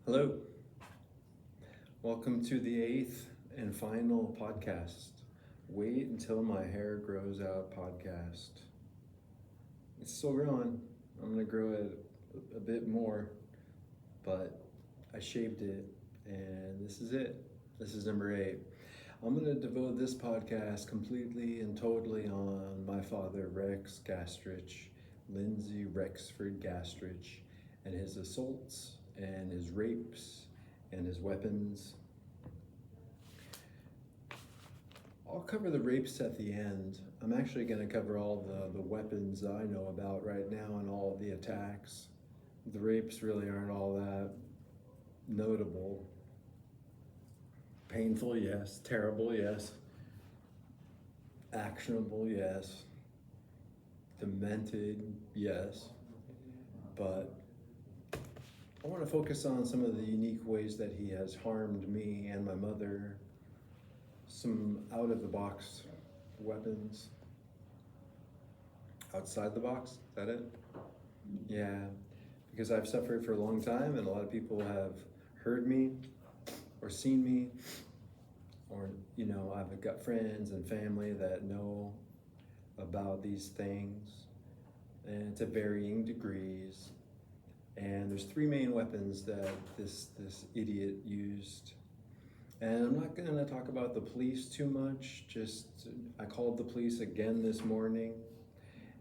Hello. Welcome to the 8th and final podcast. Wait until my hair grows out podcast. It's still growing. I'm going to grow it a bit more, but I shaved it and this is it. This is number 8. I'm going to devote this podcast completely and totally on my father, Rex Gastrich, Lindsay Rex Gastrich, and his assaults and his rapes and his weapons. I'll cover the rapes at the end. I'm actually going to cover all the weapons I know about right now and all the attacks. The rapes really aren't all that notable. Painful, yes. Terrible, yes. Actionable, yes. Demented, yes. But I want to focus on some of the unique ways that he has harmed me and my mother. Some out-of-the-box weapons. Outside the box, is that it? Yeah, because I've suffered for a long time and a lot of people have heard me or seen me, or I've got friends and family that know about these things, and to varying degrees. And there's 3 main weapons that this idiot used. And I'm not going to talk about the police too much. I called the police again this morning.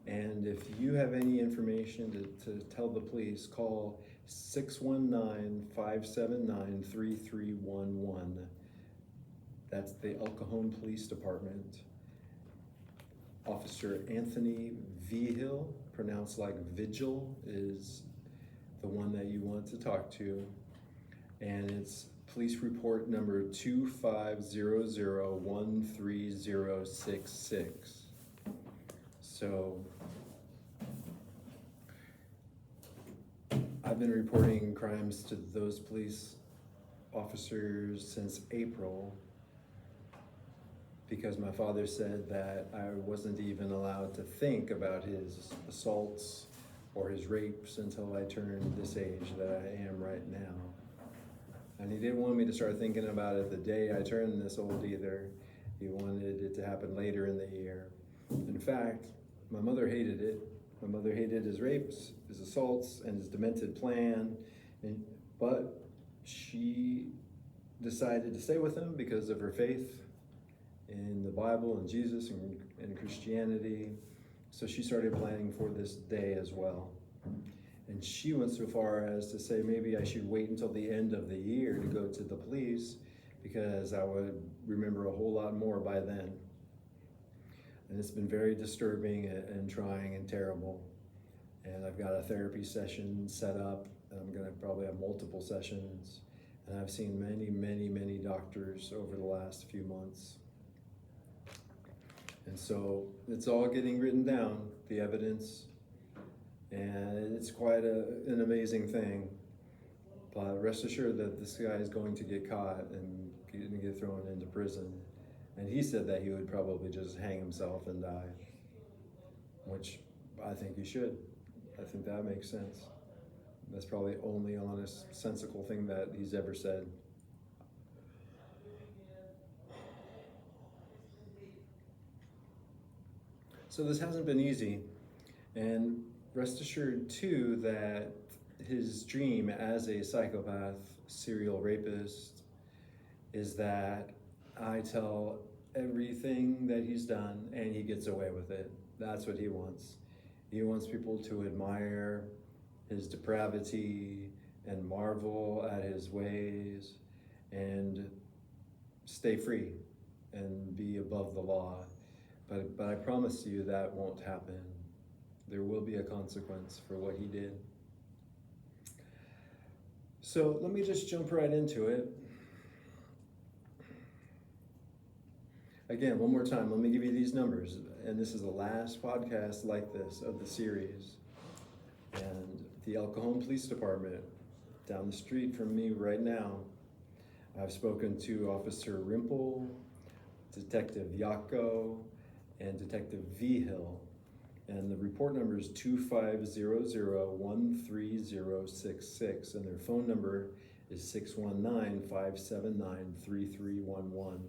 And if you have any information to tell the police, call 619-579-3311. That's the El Cajon Police Department. Officer Anthony Vigil, pronounced like Vigil, is the one that you want to talk to. And it's police report number 2500130066. So I've been reporting crimes to those police officers since April because my father said that I wasn't even allowed to think about his assaults or his rapes until I turned this age that I am right now. And he didn't want me to start thinking about it the day I turned this old either. He wanted it to happen later in the year. In fact, my mother hated it. My mother hated his rapes, his assaults, and his demented plan. But she decided to stay with him because of her faith in the Bible and Jesus and Christianity. So she started planning for this day as well. And she went so far as to say maybe I should wait until the end of the year to go to the police because I would remember a whole lot more by then. And it's been very disturbing and trying and terrible. And I've got a therapy session set up, and I'm going to probably have multiple sessions. And I've seen many, many, many doctors over the last few months. And so it's all getting written down, the evidence. And it's quite an amazing thing. But rest assured that this guy is going to get caught and get thrown into prison. And he said that he would probably just hang himself and die, which I think he should. I think that makes sense. That's probably the only honest, sensical thing that he's ever said. So this hasn't been easy. And rest assured, too, that his dream as a psychopath, serial rapist, is that I tell everything that he's done and he gets away with it. That's what he wants. He wants people to admire his depravity and marvel at his ways and stay free and be above the law. But I promise you that won't happen. There will be a consequence for what he did. So let me just jump right into it. Again, one more time, let me give you these numbers. And this is the last podcast like this of the series. And the El Cajon Police Department, down the street from me right now, I've spoken to Officer Rimple, Detective Yako, and Detective Vigil. And the report number is 2500130066, and their phone number is 619-579-3311.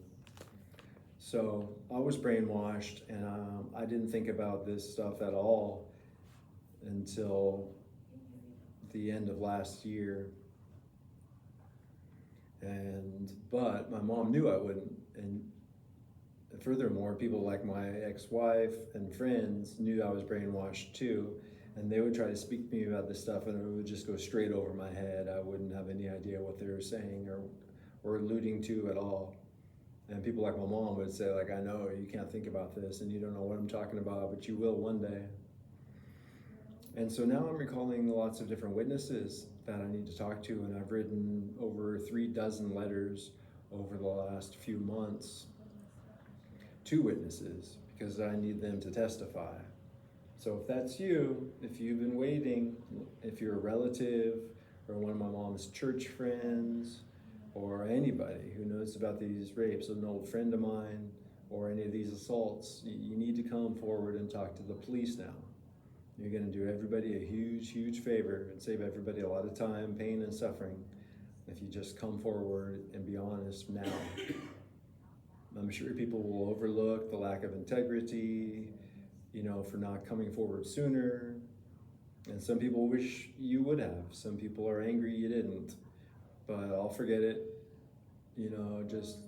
So I was brainwashed, and I didn't think about this stuff at all until the end of last year. But my mom knew I wouldn't, and furthermore, people like my ex-wife and friends knew I was brainwashed too, and they would try to speak to me about this stuff, and it would just go straight over my head. I wouldn't have any idea what they were saying or alluding to at all. And people like my mom would say, like, I know you can't think about this, and you don't know what I'm talking about, but you will one day. And so now I'm recalling lots of different witnesses that I need to talk to, and I've written over 36 letters over the last few months to witnesses because I need them to testify. So if that's you, if you've been waiting, if you're a relative or one of my mom's church friends or anybody who knows about these rapes, an old friend of mine, or any of these assaults, you need to come forward and talk to the police now. You're going to do everybody a huge, huge favor and save everybody a lot of time, pain, and suffering if you just come forward and be honest now. I'm sure people will overlook the lack of integrity, for not coming forward sooner. And some people wish you would have. Some people are angry you didn't. But I'll forget it. Just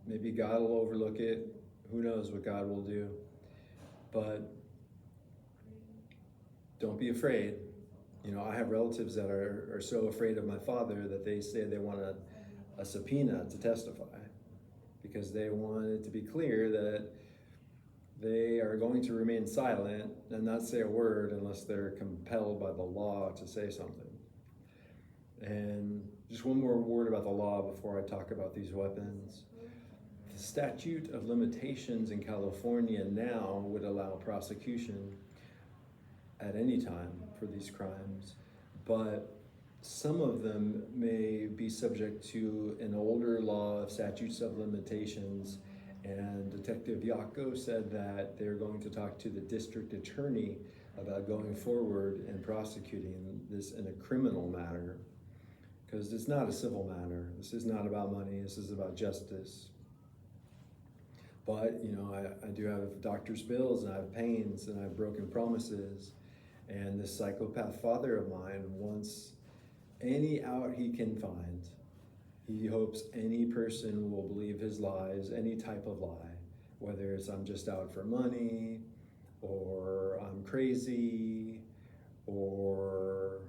maybe God will overlook it. Who knows what God will do. But don't be afraid. I have relatives that are so afraid of my father that they say they want a subpoena to testify because they want it to be clear that they are going to remain silent and not say a word unless they're compelled by the law to say something. And just one more word about the law before I talk about these weapons. The statute of limitations in California now would allow prosecution at any time for these crimes, but some of them may be subject to an older law of statutes of limitations, and Detective Yako said that they're going to talk to the district attorney about going forward and prosecuting this in a criminal matter, because it's not a civil matter. This is not about money, this is about justice. But, I do have doctor's bills, and I have pains, and I have broken promises. And this psychopath father of mine wants any out he can find. He hopes any person will believe his lies, any type of lie, whether it's I'm just out for money, or I'm crazy, or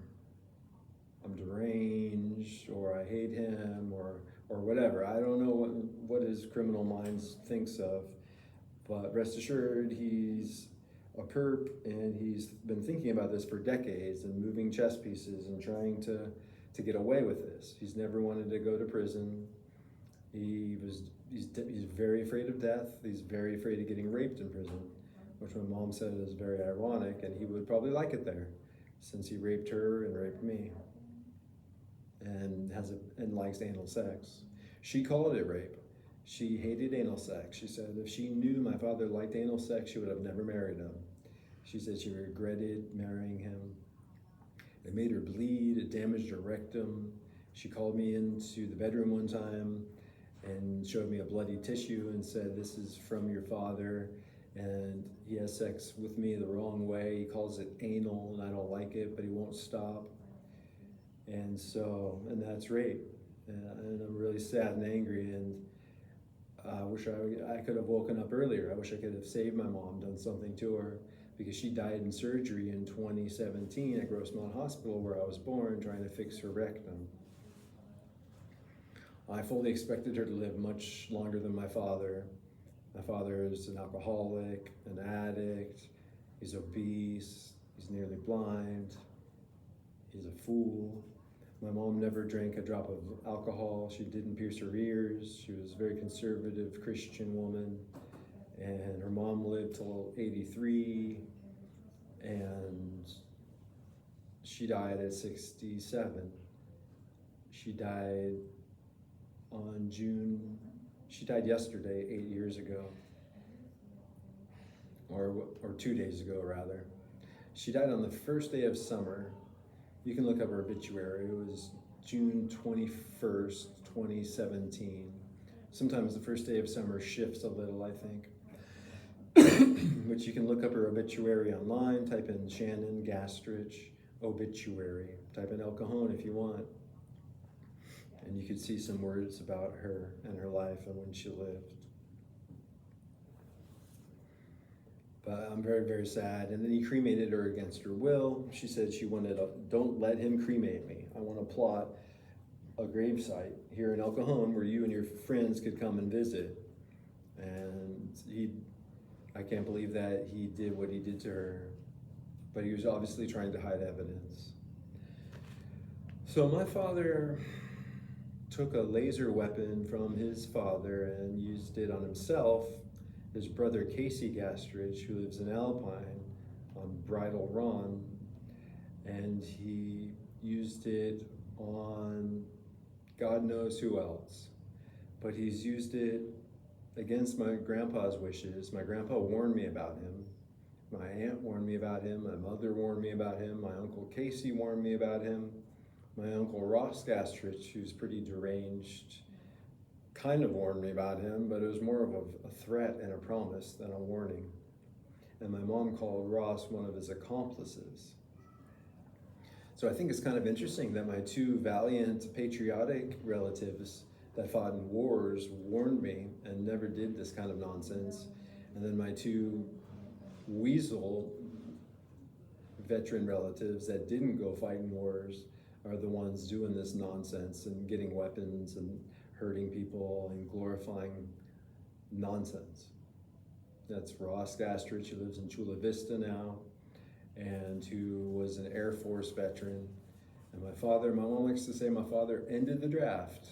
I'm deranged, or I hate him, or whatever. I don't know what his criminal mind thinks of, but rest assured he's a perp, and he's been thinking about this for decades and moving chess pieces and trying to get away with this. He's never wanted to go to prison. He's very afraid of death. He's very afraid of getting raped in prison, which my mom said is very ironic, and he would probably like it there since he raped her and raped me and likes anal sex. She called it rape. She hated anal sex. She said if she knew my father liked anal sex, she would have never married him. She said she regretted marrying him. It made her bleed, it damaged her rectum. She called me into the bedroom one time and showed me a bloody tissue and said, this is from your father, and he has sex with me the wrong way. He calls it anal, and I don't like it, but he won't stop. And that's rape. And I'm really sad and angry, and I wish I could have woken up earlier. I wish I could have saved my mom, done something to her, because she died in surgery in 2017 at Grossmont Hospital, where I was born, trying to fix her rectum. I fully expected her to live much longer than my father. My father is an alcoholic, an addict, he's obese, he's nearly blind, he's a fool. My mom never drank a drop of alcohol. She didn't pierce her ears. She was a very conservative Christian woman. And her mom lived till 83, and she died at 67. She died yesterday, 8 years ago, or 2 days ago rather. She died on the first day of summer. You can look up her obituary. It was June 21st, 2017. Sometimes the first day of summer shifts a little, I think. Which you can look up her obituary online, type in Shannon Gastrich obituary, type in El Cajon if you want. And you could see some words about her and her life and when she lived. But I'm very, very sad. And then he cremated her against her will. She said she wanted don't let him cremate me. I want to plot a gravesite here in El Cajon where you and your friends could come and visit. And I can't believe that he did what he did to her. But he was obviously trying to hide evidence. So my father took a laser weapon from his father and used it on himself. His brother Casey Gastrich, who lives in Alpine on Bridal Run, and he used it on God knows who else. But he's used it against my grandpa's wishes. My grandpa warned me about him. My aunt warned me about him. My mother warned me about him. My uncle Casey warned me about him. My uncle Ross Gastrich, who's pretty deranged, kind of warned me about him, but it was more of a threat and a promise than a warning. And my mom called Ross one of his accomplices. So I think it's kind of interesting that my two valiant, patriotic relatives that fought in wars warned me and never did this kind of nonsense. And then my two weasel veteran relatives that didn't go fight in wars are the ones doing this nonsense and getting weapons and hurting people and glorifying nonsense. That's Ross Gastrich, who lives in Chula Vista now, and who was an Air Force veteran. And my mom likes to say my father ended the draft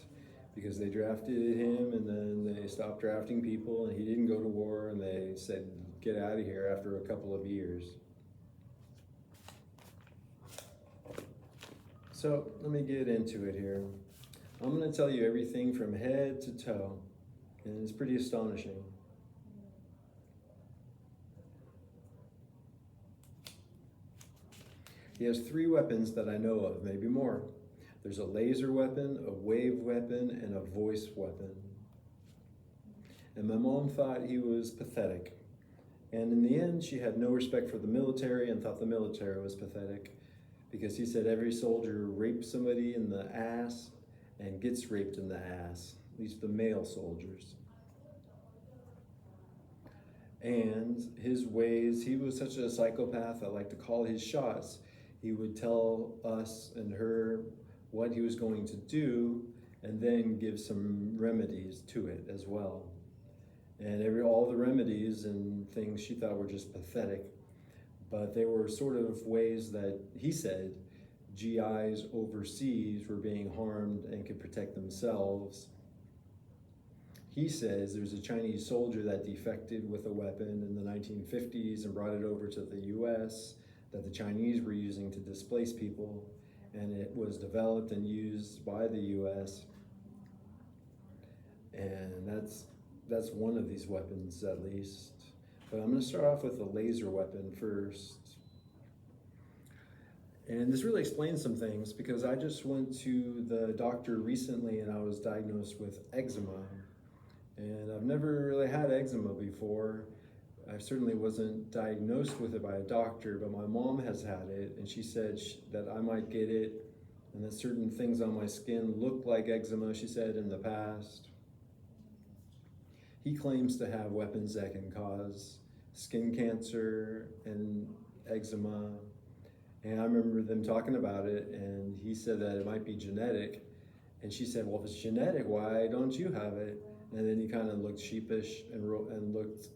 because they drafted him and then they stopped drafting people and he didn't go to war and they said, get out of here after a couple of years. So let me get into it here. I'm going to tell you everything from head to toe, and it's pretty astonishing. He has 3 weapons that I know of, maybe more. There's a laser weapon, a wave weapon, and a voice weapon. And my mom thought he was pathetic. And in the end, she had no respect for the military and thought the military was pathetic because he said every soldier rapes somebody in the ass and gets raped in the ass, at least the male soldiers. And his ways, he was such a psychopath that liked to call his shots. He would tell us and her what he was going to do and then give some remedies to it as well. And all the remedies and things she thought were just pathetic, but they were sort of ways that he said GIs overseas were being harmed and could protect themselves. He says there's a Chinese soldier that defected with a weapon in the 1950s and brought it over to the US that the Chinese were using to displace people, and it was developed and used by the US. And that's one of these weapons at least. But I'm going to start off with the laser weapon first. And this really explains some things because I just went to the doctor recently and I was diagnosed with eczema. And I've never really had eczema before. I certainly wasn't diagnosed with it by a doctor, but my mom has had it and she said that I might get it and that certain things on my skin look like eczema, she said, in the past. He claims to have weapons that can cause skin cancer and eczema. And I remember them talking about it, and he said that it might be genetic. And she said, well, if it's genetic, why don't you have it? And then he kind of looked sheepish and looked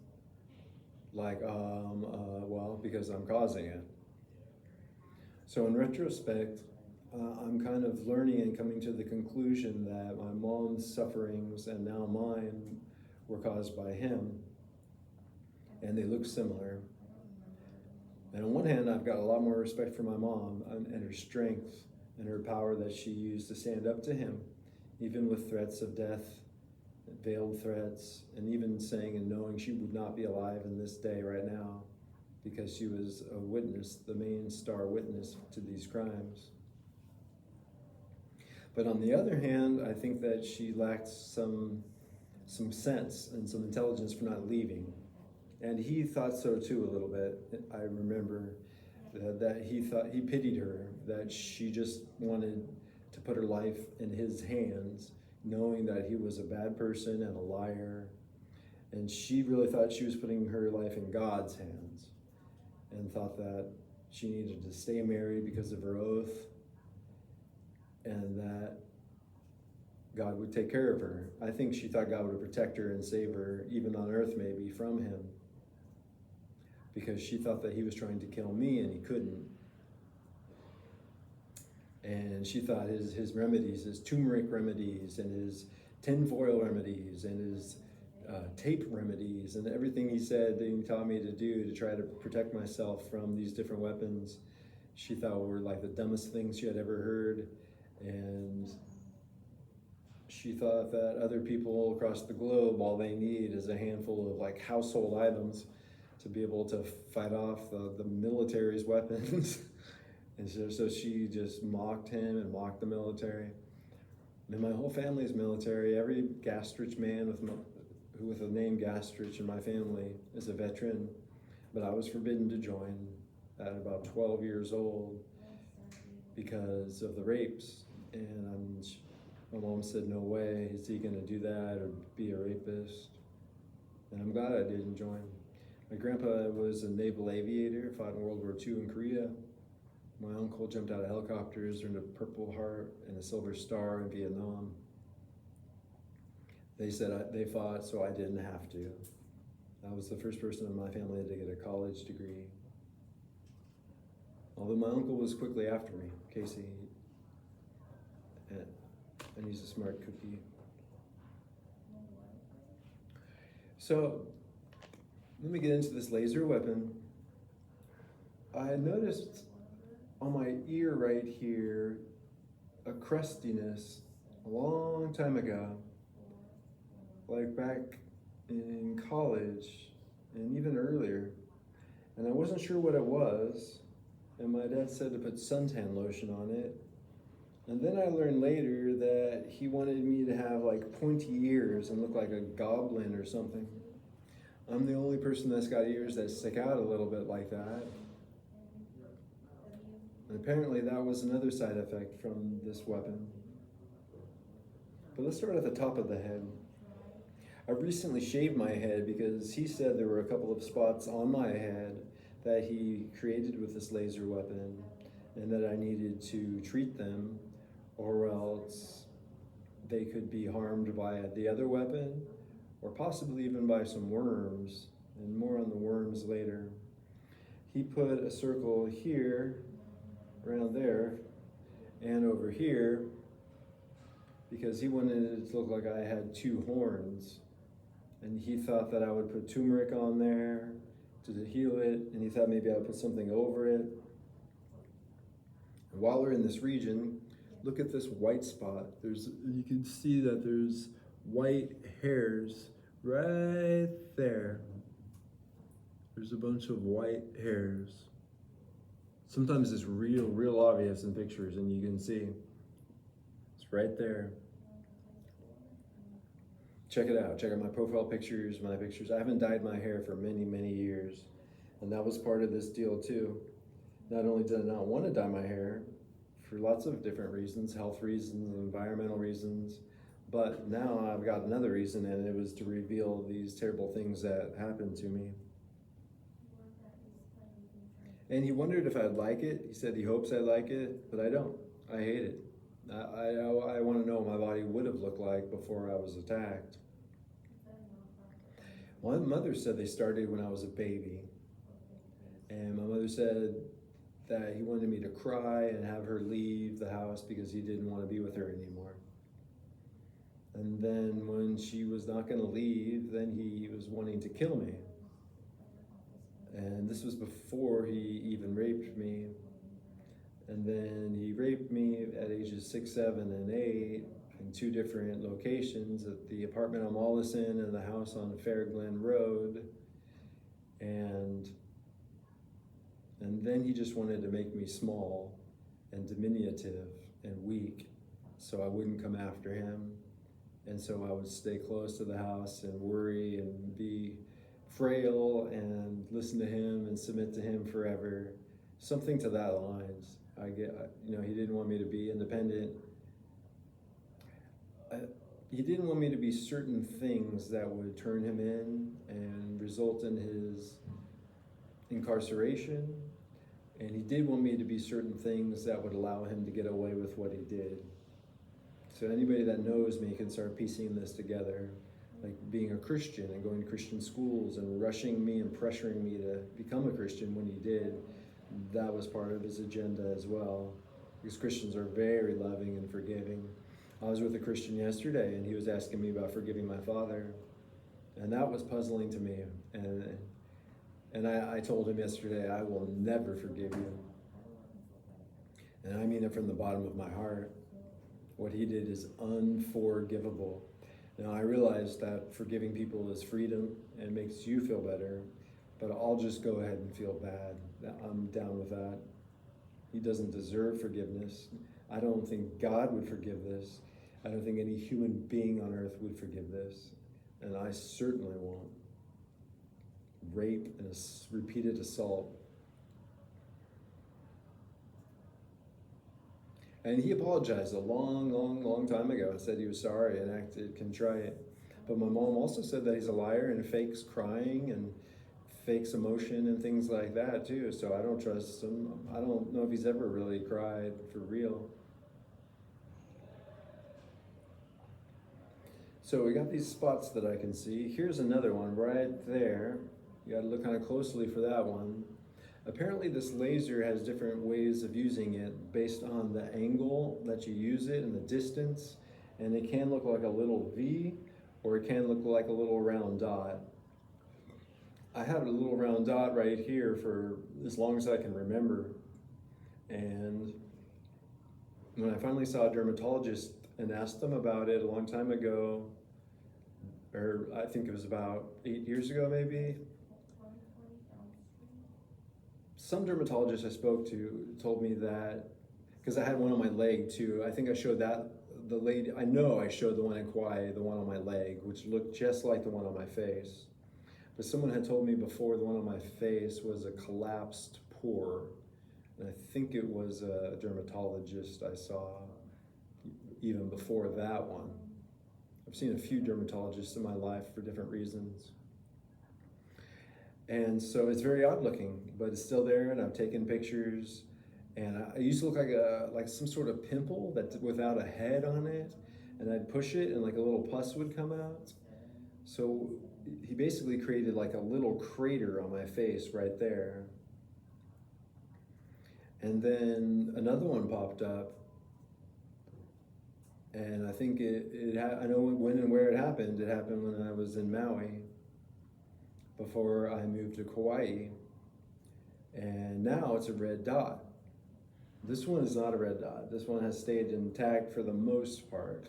like, well, because I'm causing it. So in retrospect, I'm kind of learning and coming to the conclusion that my mom's sufferings and now mine were caused by him, and they look similar. And on one hand, I've got a lot more respect for my mom and her strength and her power that she used to stand up to him, even with threats of death, veiled threats, and even saying and knowing she would not be alive in this day right now because she was a witness, the main star witness to these crimes. But on the other hand, I think that she lacked some sense and some intelligence for not leaving. And he thought so too a little bit. I remember that he pitied her, that she just wanted to put her life in his hands, knowing that he was a bad person and a liar. And she really thought she was putting her life in God's hands, and thought that she needed to stay married because of her oath, and that God would take care of her. I think she thought God would protect her and save her, even on earth maybe, from him, because she thought that he was trying to kill me and he couldn't. And she thought his remedies, his turmeric remedies and his tinfoil remedies and his tape remedies and everything he said that he taught me to do to try to protect myself from these different weapons, she thought were like the dumbest things she had ever heard. And she thought that other people across the globe, all they need is a handful of like household items to be able to fight off the military's weapons. And so she just mocked him and mocked the military. And my whole family is military. Every Gastrich man with the name Gastrich in my family is a veteran, but I was forbidden to join at about 12 years old because of the rapes. And my mom said, no way, is he gonna do that or be a rapist? And I'm glad I didn't join. My grandpa was a naval aviator, fought in World War II in Korea. My uncle jumped out of helicopters, earned a Purple Heart and a Silver Star in Vietnam. They said they fought so I didn't have to. I was the first person in my family to get a college degree. Although my uncle was quickly after me, Casey, and he's a smart cookie. So let me get into this laser weapon. I noticed on my ear right here a crustiness a long time ago, like back in college and even earlier, and I wasn't sure what it was, and my dad said to put suntan lotion on it. And then I learned later that he wanted me to have like pointy ears and look like a goblin or something. I'm the only person that's got ears that stick out a little bit like that. And apparently that was another side effect from this weapon. But let's start at the top of the head. I recently shaved my head because he said there were a couple of spots on my head that he created with this laser weapon and that I needed to treat them, or else they could be harmed by the other weapon, or possibly even by some worms, and more on the worms later. He put a circle here, around there, and over here, because he wanted it to look like I had two horns. And he thought that I would put turmeric on there to heal it, and he thought maybe I would put something over it. And while we're in this region, look at this white spot. You can see that there's white hairs right there. There's a bunch of white hairs. Sometimes it's real obvious in pictures, and you can see it's right there. Check it out. Check out my profile pictures, my pictures. I haven't dyed my hair for many years, and that was part of this deal too. Not only did I not want to dye my hair for lots of different reasons, health reasons, environmental reasons, but now I've got another reason, and it was to reveal these terrible things that happened to me. And he wondered if I'd like it. He said he hopes I like it, but I don't. I hate it. I want to know what my body would have looked like before I was attacked. My mother said they started when I was a baby. And my mother said that he wanted me to cry and have her leave the house because he didn't want to be with her anymore. And then when she was not going to leave, then he was wanting to kill me. And this was before he even raped me. And then he raped me at ages 6, 7, and 8 in 2 different locations, at the apartment on Mollison and the house on Fair Glen Road. And then he just wanted to make me small and diminutive and weak so I wouldn't come after him. And so I would stay close to the house and worry and be frail and listen to him and submit to him forever. Something to that lines. He didn't want me to be independent. He didn't want me to be certain things that would turn him in and result in his incarceration. And he did want me to be certain things that would allow him to get away with what he did. So anybody that knows me can start piecing this together, like being a Christian and going to Christian schools and rushing me and pressuring me to become a Christian when he did. That was part of his agenda as well, because Christians are very loving and forgiving. I was with a Christian yesterday and he was asking me about forgiving my father, and that was puzzling to me. And I told him yesterday, I will never forgive you. And I mean it from the bottom of my heart. What he did is unforgivable. Now I realize that forgiving people is freedom and makes you feel better, but I'll just go ahead and feel bad. I'm down with that. He doesn't deserve forgiveness. I don't think God would forgive this. I don't think any human being on earth would forgive this. And I certainly won't. Rape and repeated assault. And he apologized a long time ago and said he was sorry and acted contrite. But my mom also said that he's a liar and fakes crying and fakes emotion and things like that too. So I don't trust him. I don't know if he's ever really cried for real. So we got these spots that I can see. Here's another one right there. You gotta look kind of closely for that one. Apparently this laser has different ways of using it based on the angle that you use it and the distance. And it can look like a little V, or it can look like a little round dot. I have a little round dot right here for as long as I can remember. And when I finally saw a dermatologist and asked them about it a long time ago, or I think it was about 8 years ago maybe, some dermatologist I spoke to told me that, because I had one on my leg too, I think I showed that, the lady, I know I showed the one in Kauai, the one on my leg, which looked just like the one on my face. But someone had told me before the one on my face was a collapsed pore. And I think it was a dermatologist I saw even before that one. I've seen a few dermatologists in my life for different reasons. And so it's very odd looking, but it's still there, and I've taken pictures. And I used to look like some sort of pimple that without a head on it, and I'd push it and like a little pus would come out. So he basically created like a little crater on my face right there. And then another one popped up, and I think I know when and where it happened. It happened when I was in Maui, before I moved to Kauai. And now it's a red dot. This one is not a red dot. This one has stayed intact for the most part.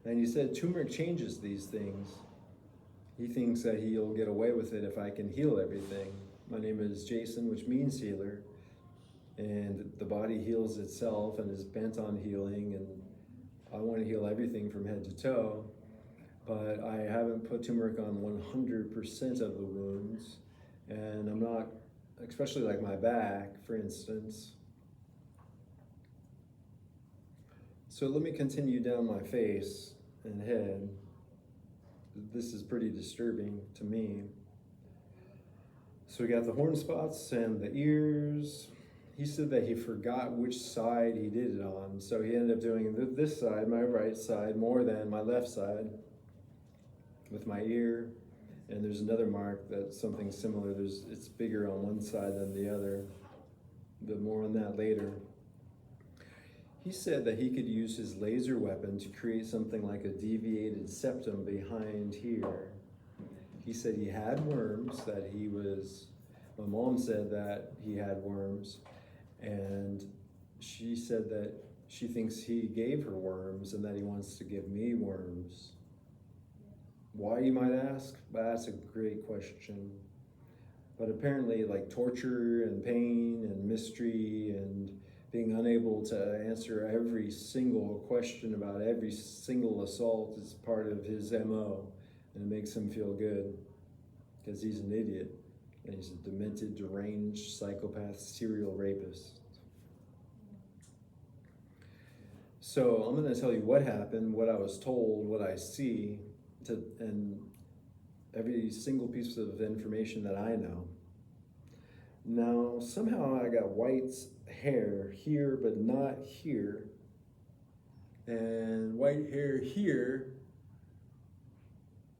And he said turmeric changes these things. He thinks that he'll get away with it if I can heal everything. My name is Jason, which means healer. And the body heals itself and is bent on healing. And I want to heal everything from head to toe. But I haven't put turmeric on 100% of the wounds. And I'm not, especially like my back, for instance. So let me continue down my face and head. This is pretty disturbing to me. So we got the horn spots and the ears. He said that he forgot which side he did it on. So he ended up doing this side, my right side, more than my left side with my ear. And there's another mark that's something similar. It's bigger on one side than the other, but more on that later. He said that he could use his laser weapon to create something like a deviated septum behind here. He said he had worms, my mom said that he had worms, and she said that she thinks he gave her worms and that he wants to give me worms. Why, you might ask? That's a great question. But apparently, like torture and pain and mystery and being unable to answer every single question about every single assault is part of his MO, and it makes him feel good because he's an idiot and he's a demented, deranged, psychopath, serial rapist. So I'm going to tell you what happened, what I was told, what I see, and every single piece of information that I know. Now, somehow I got white hair here, but not here, and white hair here,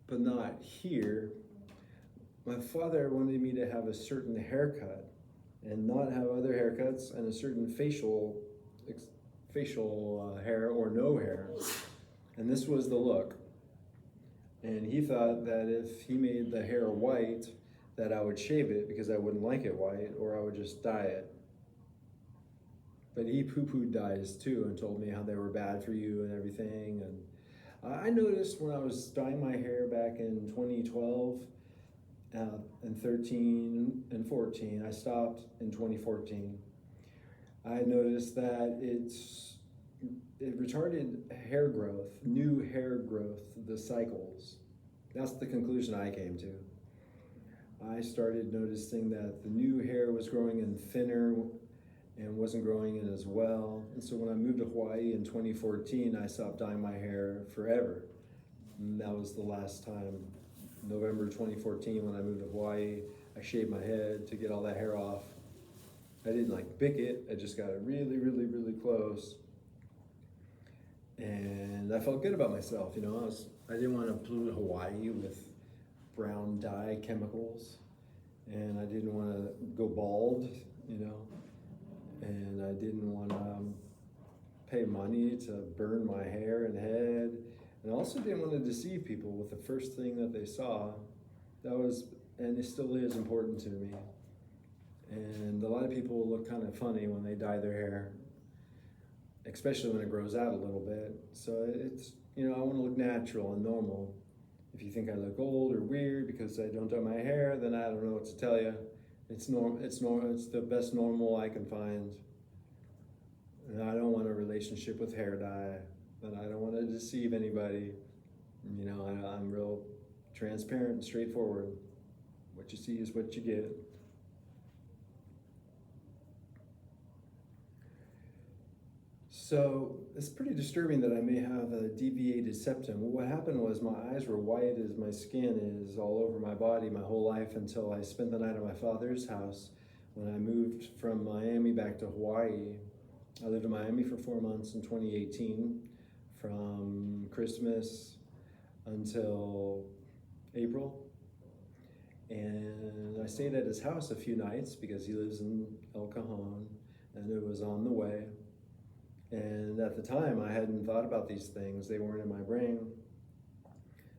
but not here. My father wanted me to have a certain haircut and not have other haircuts, and a certain facial hair or no hair, and this was the look. And he thought that if he made the hair white, that I would shave it because I wouldn't like it white, or I would just dye it. But he poo-pooed dyes too and told me how they were bad for you and everything. And I noticed when I was dyeing my hair back in 2012 and 13 and 14, I stopped in 2014. I noticed that it retarded hair growth, new hair growth, the cycles. That's the conclusion I came to. I started noticing that the new hair was growing in thinner and wasn't growing in as well. And so when I moved to Hawaii in 2014, I stopped dyeing my hair forever. And that was the last time, November 2014, when I moved to Hawaii. I shaved my head to get all that hair off. I didn't like bick it, I just got it really, really, really close. And I felt good about myself, you know. I didn't want to pollute Hawaii with brown dye chemicals, and I didn't want to go bald, you know, and I didn't want to pay money to burn my hair and head, and I also didn't want to deceive people with the first thing that they saw. That was, and it still is, important to me. And a lot of people look kind of funny when they dye their hair, especially when it grows out a little bit. So it's, you know, I want to look natural and normal. If you think I look old or weird because I don't dye my hair, then I don't know what to tell you. It's normal. It's the best normal I can find. And I don't want a relationship with hair dye, and I don't want to deceive anybody. You know, I'm real transparent and straightforward. What you see is what you get. So it's pretty disturbing that I may have a deviated septum. Well, what happened was my eyes were white as my skin is all over my body my whole life until I spent the night at my father's house when I moved from Miami back to Hawaii. I lived in Miami for 4 months in 2018, from Christmas until April. And I stayed at his house a few nights because he lives in El Cajon, and it was on the way. And at the time, I hadn't thought about these things. They weren't in my brain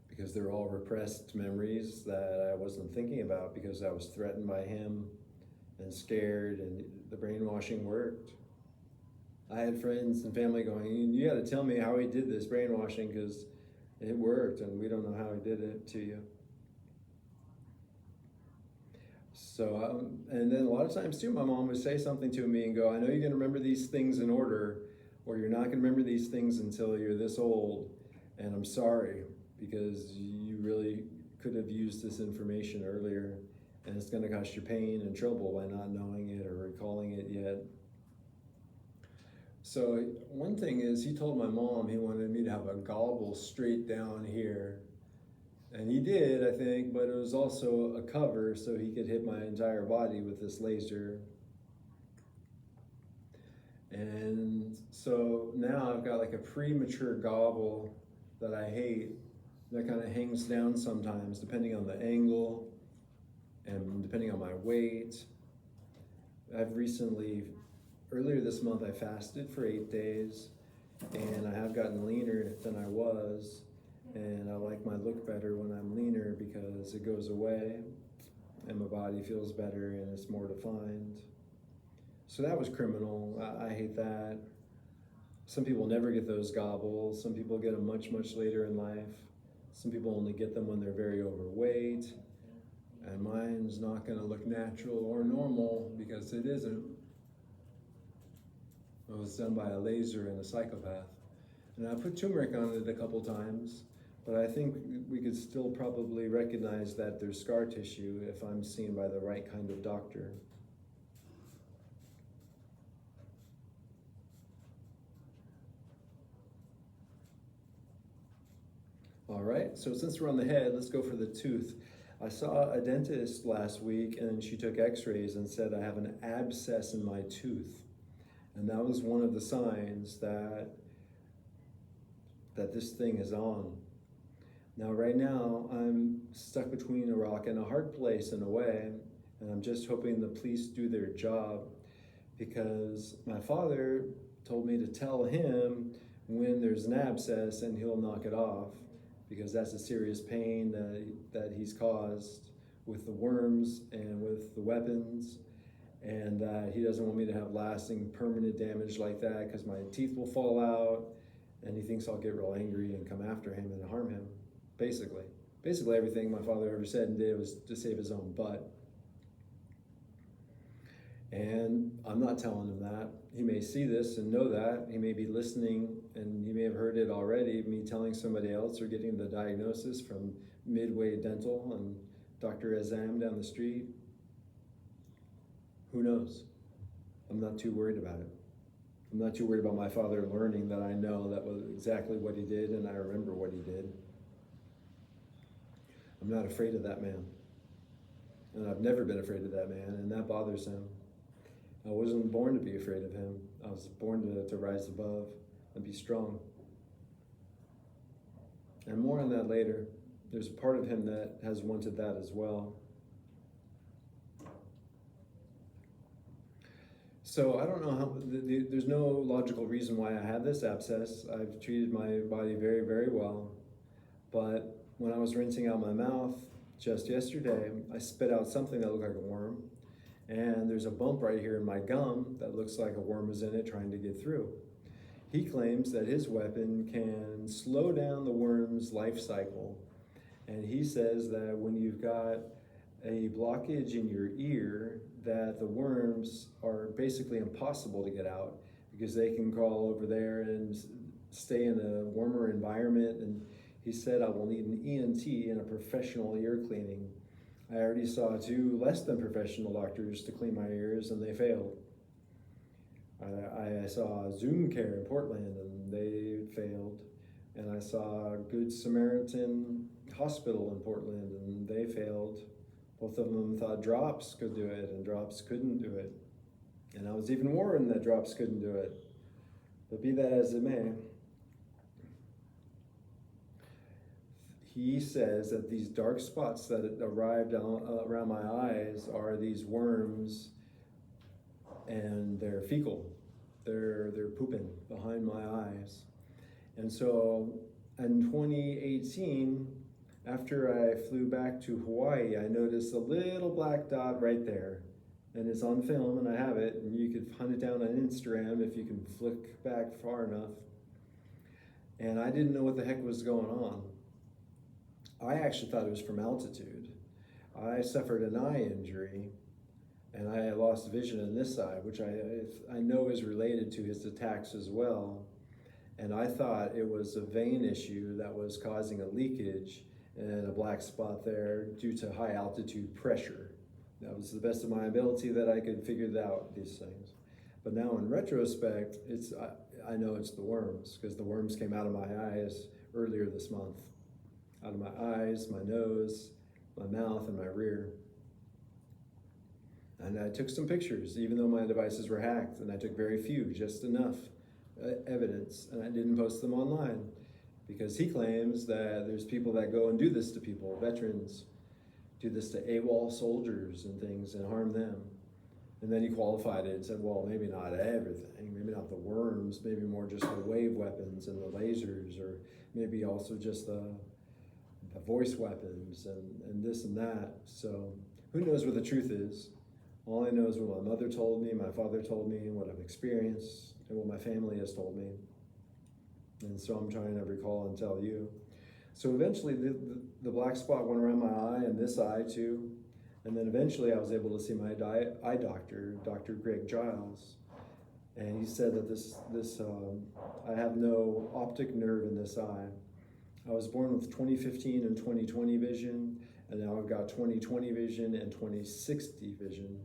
because they're all repressed memories that I wasn't thinking about because I was threatened by him and scared, and the brainwashing worked. I had friends and family going, you got to tell me how he did this brainwashing because it worked and we don't know how he did it to you. So, and then a lot of times too, my mom would say something to me and go, I know you're going to remember these things in order, or you're not going to remember these things until you're this old, and I'm sorry, because you really could have used this information earlier, and it's going to cost you pain and trouble by not knowing it or recalling it yet. So one thing is, he told my mom he wanted me to have a gobble straight down here. And he did, I think, but it was also a cover so he could hit my entire body with this laser. And so now I've got like a premature gobble that I hate that kind of hangs down sometimes depending on the angle and depending on my weight. I've recently, earlier this month, I fasted for 8 days, and I have gotten leaner than I was. And I like my look better when I'm leaner because it goes away and my body feels better and it's more defined. So that was criminal. I hate that. Some people never get those gobbles. Some people get them much, much later in life. Some people only get them when they're very overweight. And mine's not going to look natural or normal because it isn't. It was done by a laser and a psychopath. And I put turmeric on it a couple times, but I think we could still probably recognize that there's scar tissue if I'm seen by the right kind of doctor. All right, so since we're on the head, let's go for the tooth. I saw a dentist last week and she took x-rays and said I have an abscess in my tooth. And that was one of the signs that this thing is on. Now, right now, I'm stuck between a rock and a hard place in a way, and I'm just hoping the police do their job, because my father told me to tell him when there's an abscess and he'll knock it off, because that's a serious pain that he's caused with the worms and with the weapons, and he doesn't want me to have lasting permanent damage like that, because my teeth will fall out, and he thinks I'll get real angry and come after him and harm him, basically. Basically everything my father ever said and did was to save his own butt. And I'm not telling him that. He may see this and know that. He may be listening, and he may have heard it already, me telling somebody else or getting the diagnosis from Midway Dental and Dr. Azam down the street. Who knows? I'm not too worried about it. I'm not too worried about my father learning that I know that was exactly what he did and I remember what he did. I'm not afraid of that man. And I've never been afraid of that man, and that bothers him. I wasn't born to be afraid of him. I was born to rise above and be strong. And more on that later. There's a part of him that has wanted that as well. So I don't know how, there's no logical reason why I had this abscess. I've treated my body very, very well. But when I was rinsing out my mouth just yesterday, I spit out something that looked like a worm. And there's a bump right here in my gum that looks like a worm was in it trying to get through. He claims that his weapon can slow down the worm's life cycle. And he says that when you've got a blockage in your ear, that the worms are basically impossible to get out, because they can crawl over there and stay in a warmer environment. And he said I will need an ENT and a professional ear cleaning. I already saw 2 less than professional doctors to clean my ears, and they failed. I saw Zoom Care in Portland, and they failed. And I saw Good Samaritan Hospital in Portland, and they failed. Both of them thought drops could do it, and drops couldn't do it. And I was even warned that drops couldn't do it. But be that as it may, he says that these dark spots that arrived around my eyes are these worms, and they're fecal. They're pooping behind my eyes. And so in 2018, after I flew back to Hawaii, I noticed a little black dot right there. And it's on film, and I have it, and you could hunt it down on Instagram if you can flick back far enough. And I didn't know what the heck was going on. I actually thought it was from altitude. I suffered an eye injury, and I lost vision in this eye, which I know is related to his attacks as well. And I thought it was a vein issue that was causing a leakage and a black spot there due to high altitude pressure. That was the best of my ability that I could figure out these things. But now in retrospect, I know it's the worms, because the worms came out of my eyes earlier this month. Out of my eyes, my nose, my mouth, and my rear. And I took some pictures, even though my devices were hacked, and I took very few, just enough evidence, and I didn't post them online, because he claims that there's people that go and do this to people, veterans, do this to AWOL soldiers and things and harm them. And then he qualified it and said, well, maybe not everything, maybe not the worms, maybe more just the wave weapons and the lasers, or maybe also just the voice weapons and this and that. So who knows what the truth is? All I know is what my mother told me, my father told me, and what I've experienced, and what my family has told me. And so I'm trying to recall and tell you. So eventually the black spot went around my eye and this eye too. And then eventually I was able to see my eye doctor, Dr. Greg Giles. And he said that I have no optic nerve in this eye. I was born with 2015 and 2020 vision, and now I've got 2020 vision and 2060 vision.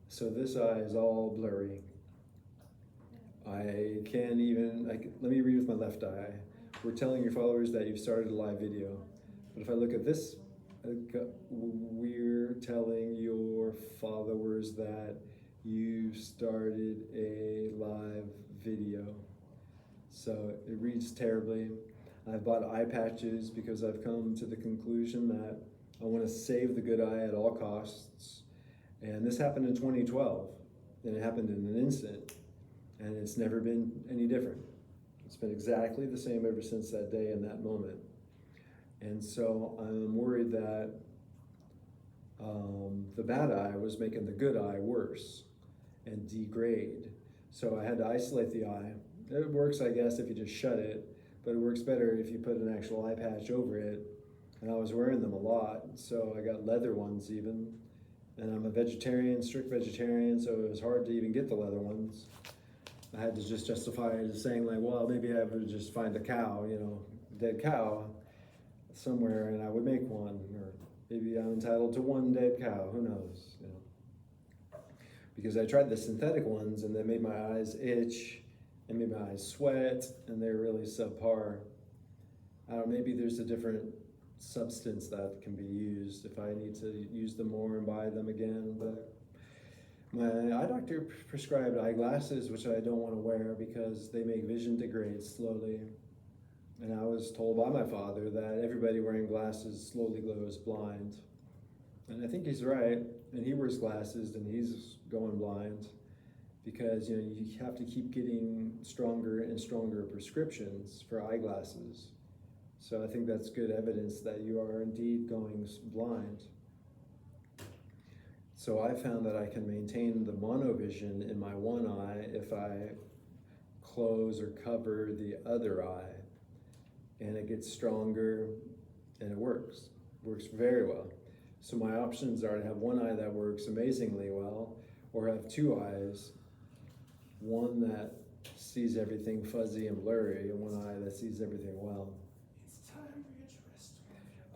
So this eye is all blurry. I can't even, let me read with my left eye. We're telling your followers that you've started a live video. But if I look at this, we're telling your followers that you've started a live video. So it reads terribly. I've bought eye patches because I've come to the conclusion that I want to save the good eye at all costs. And this happened in 2012, and it happened in an instant, and it's never been any different. It's been exactly the same ever since that day and that moment. And so I'm worried that the bad eye was making the good eye worse and degrade. So I had to isolate the eye. It works, I guess, if you just shut it, but it works better if you put an actual eye patch over it. And I was wearing them a lot, so I got leather ones even. And I'm a vegetarian, strict vegetarian, so it was hard to even get the leather ones. I had to just justify it as saying like, well, maybe I would just find a cow, dead cow somewhere, and I would make one, or maybe I'm entitled to one dead cow, who knows, Because I tried the synthetic ones, and they made my eyes itch, and made my eyes sweat, and they're really subpar. I don't know, maybe there's a different substance that can be used if I need to use them more and buy them again, but my eye doctor prescribed eyeglasses, which I don't want to wear because they make vision degrade slowly. And I was told by my father that everybody wearing glasses slowly goes blind. And I think he's right, and he wears glasses and he's going blind because you have to keep getting stronger and stronger prescriptions for eyeglasses. So I think that's good evidence that you are indeed going blind. So I found that I can maintain the monovision in my one eye if I close or cover the other eye, and it gets stronger and it works very well. So my options are to have one eye that works amazingly well, or have two eyes, one that sees everything fuzzy and blurry and one eye that sees everything well.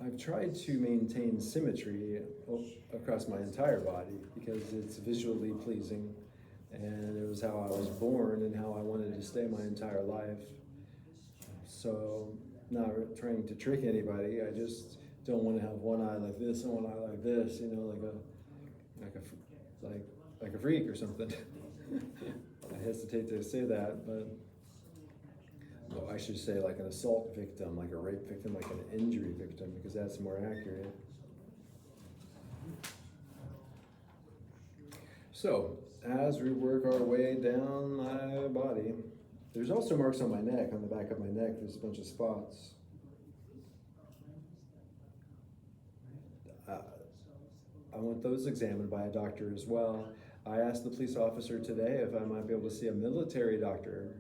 I've tried to maintain symmetry across my entire body because it's visually pleasing, and it was how I was born and how I wanted to stay my entire life. So, not trying to trick anybody, I just don't want to have one eye like this and one eye like this, like a freak or something. I hesitate to say that, but no, I should say like an assault victim, like a rape victim, like an injury victim, because that's more accurate. So, as we work our way down my body, there's also marks on my neck, on the back of my neck, there's a bunch of spots. I want those examined by a doctor as well. I asked the police officer today if I might be able to see a military doctor,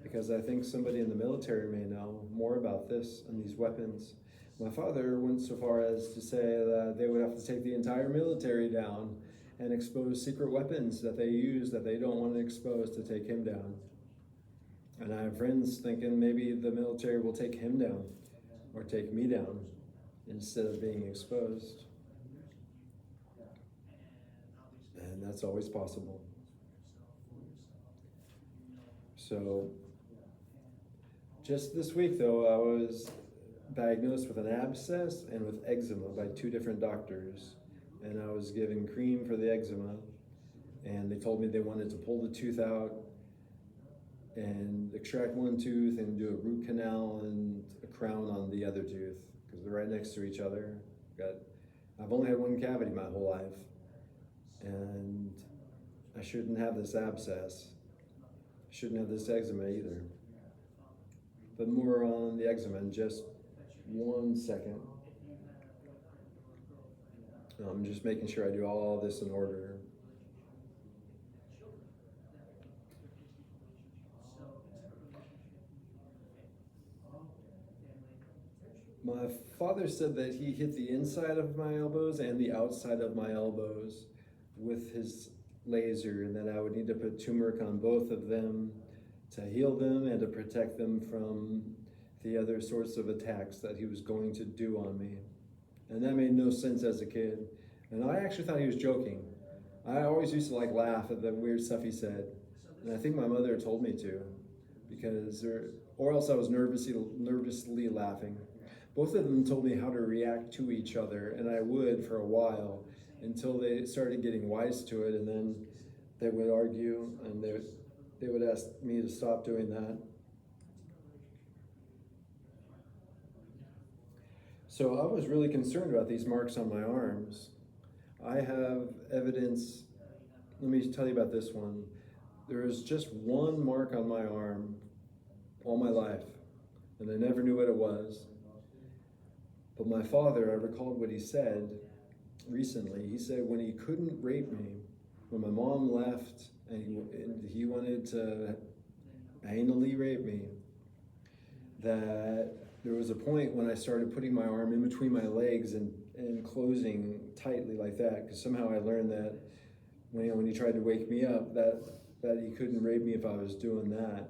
because I think somebody in the military may know more about this and these weapons. My father went so far as to say that they would have to take the entire military down and expose secret weapons that they use that they don't want to expose to take him down. And I have friends thinking maybe the military will take him down or take me down instead of being exposed. And that's always possible. So, just this week though, I was diagnosed with an abscess and with eczema by two different doctors. And I was given cream for the eczema, and they told me they wanted to pull the tooth out and extract one tooth and do a root canal and a crown on the other tooth, because they're right next to each other. I've only had one cavity my whole life, and I shouldn't have this abscess. I shouldn't have this eczema either. But more on the eczema in just 1 second. I'm just making sure I do all this in order. My father said that he hit the inside of my elbows and the outside of my elbows with his laser, and that I would need to put turmeric on both of them to heal them and to protect them from the other sorts of attacks that he was going to do on me. And that made no sense as a kid. And I actually thought he was joking. I always used to laugh at the weird stuff he said. And I think my mother told me to, or else I was nervously laughing. Both of them told me how to react to each other, and I would for a while until they started getting wise to it, and then they would argue, and they would ask me to stop doing that. So I was really concerned about these marks on my arms. I have evidence. Let me tell you about this one. There is just one mark on my arm all my life, and I never knew what it was. But my father, I recalled what he said recently. He said when he couldn't rape me, when my mom left and he wanted to anally rape me, that there was a point when I started putting my arm in between my legs and closing tightly like that, because somehow I learned that when he tried to wake me up, that he couldn't rape me if I was doing that.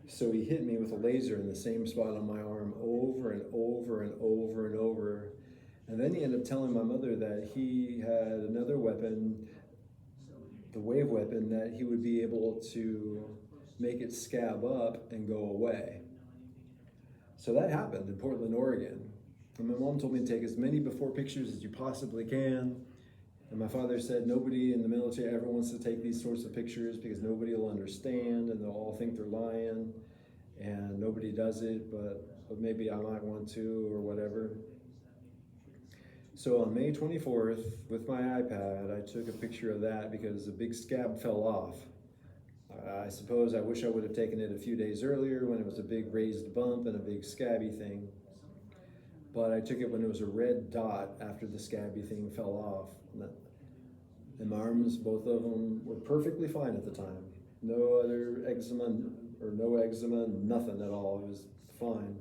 So he hit me with a laser in the same spot on my arm over and over and over and over. And then he ended up telling my mother that he had another weapon, the wave weapon, that he would be able to make it scab up and go away. So that happened in Portland, Oregon. And my mom told me to take as many before pictures as you possibly can. And my father said nobody in the military ever wants to take these sorts of pictures because nobody will understand and they'll all think they're lying, and nobody does it, but maybe I might want to or whatever. So on May 24th, with my iPad, I took a picture of that because a big scab fell off. I suppose I wish I would have taken it a few days earlier when it was a big raised bump and a big scabby thing. But I took it when it was a red dot after the scabby thing fell off. And my arms, both of them, were perfectly fine at the time. No other eczema, or no eczema, nothing at all. It was fine.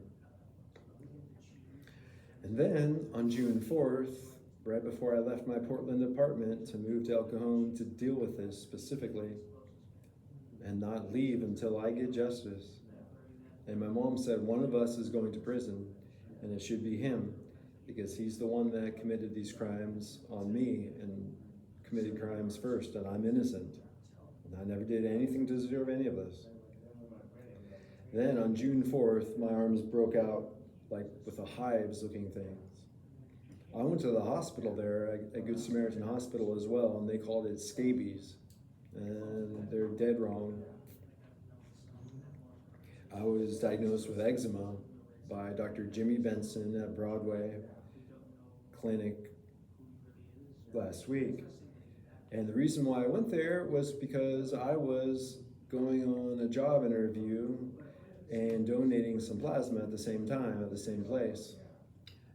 And then on June 4th, right before I left my Portland apartment to move to El Cajon to deal with this specifically and not leave until I get justice. And my mom said one of us is going to prison, and it should be him, because he's the one that committed these crimes on me and committed crimes first, and I'm innocent. And I never did anything to deserve any of this. Then on June 4th, my arms broke out with the hives looking things. I went to the hospital there, a Good Samaritan hospital as well, and they called it scabies. And they're dead wrong. I was diagnosed with eczema by Dr. Jimmy Benson at Broadway Clinic last week. And the reason why I went there was because I was going on a job interview and donating some plasma at the same time, at the same place.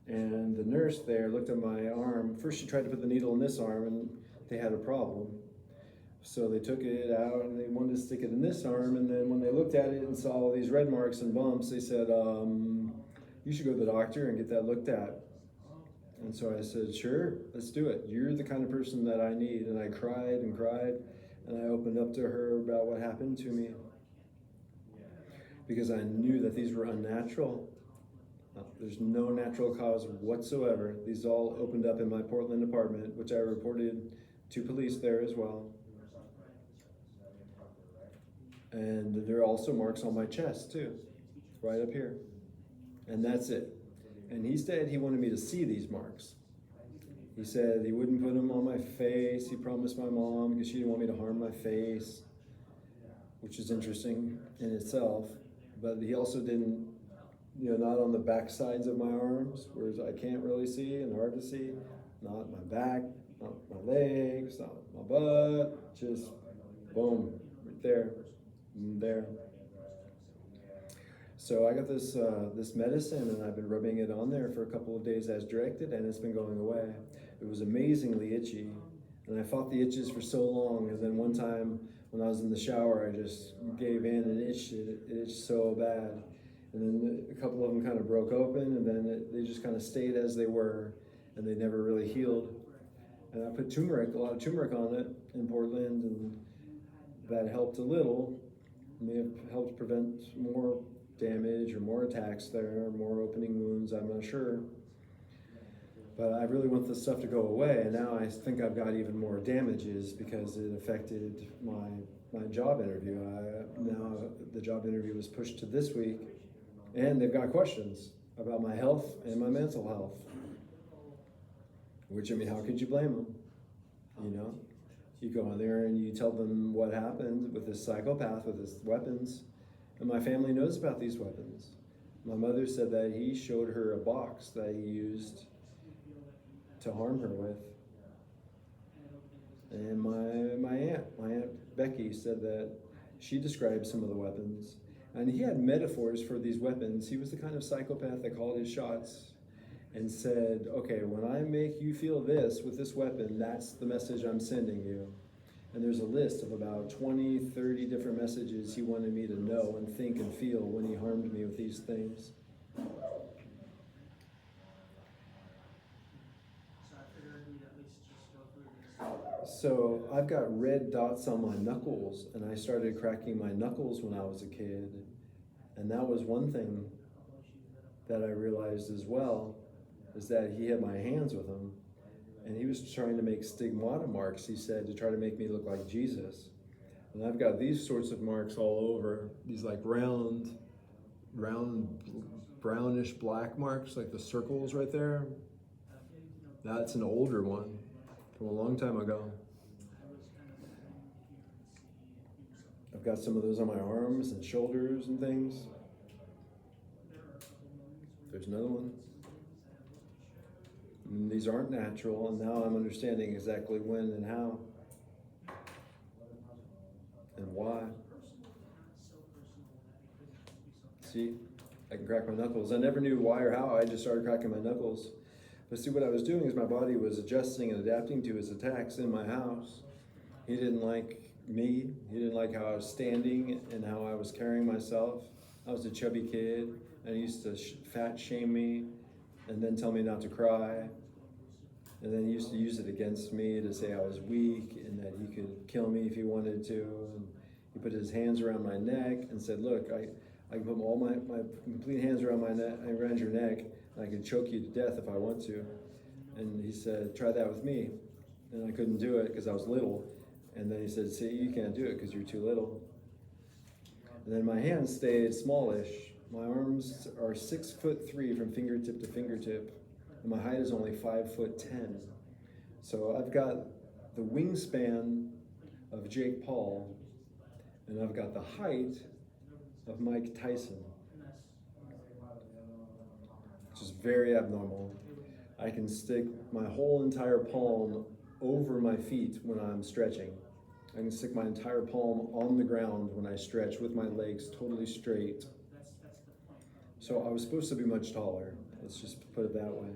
And the nurse there looked at my arm. First she tried to put the needle in this arm, and they had a problem. So they took it out and they wanted to stick it in this arm, and then when they looked at it and saw all these red marks and bumps, they said, you should go to the doctor and get that looked at. And so I said, sure, let's do it. You're the kind of person that I need. And I cried and cried, and I opened up to her about what happened to me, because I knew that these were unnatural. There's no natural cause whatsoever. These all opened up in my Portland apartment, which I reported to police there as well. And there are also marks on my chest too, right up here. And that's it. And he said he wanted me to see these marks. He said he wouldn't put them on my face. He promised my mom because she didn't want me to harm my face, which is interesting in itself. But he also didn't, not on the back sides of my arms, whereas I can't really see and hard to see. Not my back, not my legs, not my butt, just boom, right there, and there. So I got this medicine, and I've been rubbing it on there for a couple of days as directed, and it's been going away. It was amazingly itchy, and I fought the itches for so long, and then one time when I was in the shower, I just gave in and itched it. It itched so bad. And then a couple of them kind of broke open, and then they just kind of stayed as they were, and they never really healed. And I put a lot of turmeric on it in Portland, and that helped a little. May have helped prevent more damage or more attacks there, more opening wounds, I'm not sure. But I really want this stuff to go away, and now I think I've got even more damages because it affected my job interview. Now the job interview was pushed to this week, and they've got questions about my health and my mental health. Which, I mean, how could you blame them? You know? You go in there and you tell them what happened with this psychopath with his weapons, and my family knows about these weapons. My mother said that he showed her a box that he used to harm her with. And my aunt Becky said that she described some of the weapons, and he had metaphors for these weapons. He was the kind of psychopath that called his shots and said, okay, when I make you feel this with this weapon, that's the message I'm sending you. And there's a list of about 20, 30 different messages he wanted me to know and think and feel when he harmed me with these things. So I've got red dots on my knuckles, and I started cracking my knuckles when I was a kid. And that was one thing that I realized as well, is that he had my hands with him. And he was trying to make stigmata marks, he said, to try to make me look like Jesus. And I've got these sorts of marks all over, these like round, brownish black marks, like the circles right there. That's an older one from a long time ago. I've got some of those on my arms and shoulders and things. There's another one. And these aren't natural, and now I'm understanding exactly when and how and why. See, I can crack my knuckles. I never knew why or how, I just started cracking my knuckles. But see, what I was doing is my body was adjusting and adapting to his attacks in my house. He didn't like me. He didn't like how I was standing and how I was carrying myself. I was a chubby kid, and he used to fat shame me and then tell me not to cry. And then he used to use it against me to say I was weak and that he could kill me if he wanted to. And he put his hands around my neck and said, look, I can put all my complete hands around my neck, around your neck, and I can choke you to death if I want to. And he said, try that with me. And I couldn't do it because I was little. And then he said, see, you can't do it because you're too little. And then my hands stayed smallish. My arms are 6'3" from fingertip to fingertip, and my height is only 5'10". So I've got the wingspan of Jake Paul, and I've got the height of Mike Tyson, which is very abnormal. I can stick my whole entire palm over my feet when I'm stretching. I can stick my entire palm on the ground when I stretch with my legs totally straight. So I was supposed to be much taller, let's just put it that way.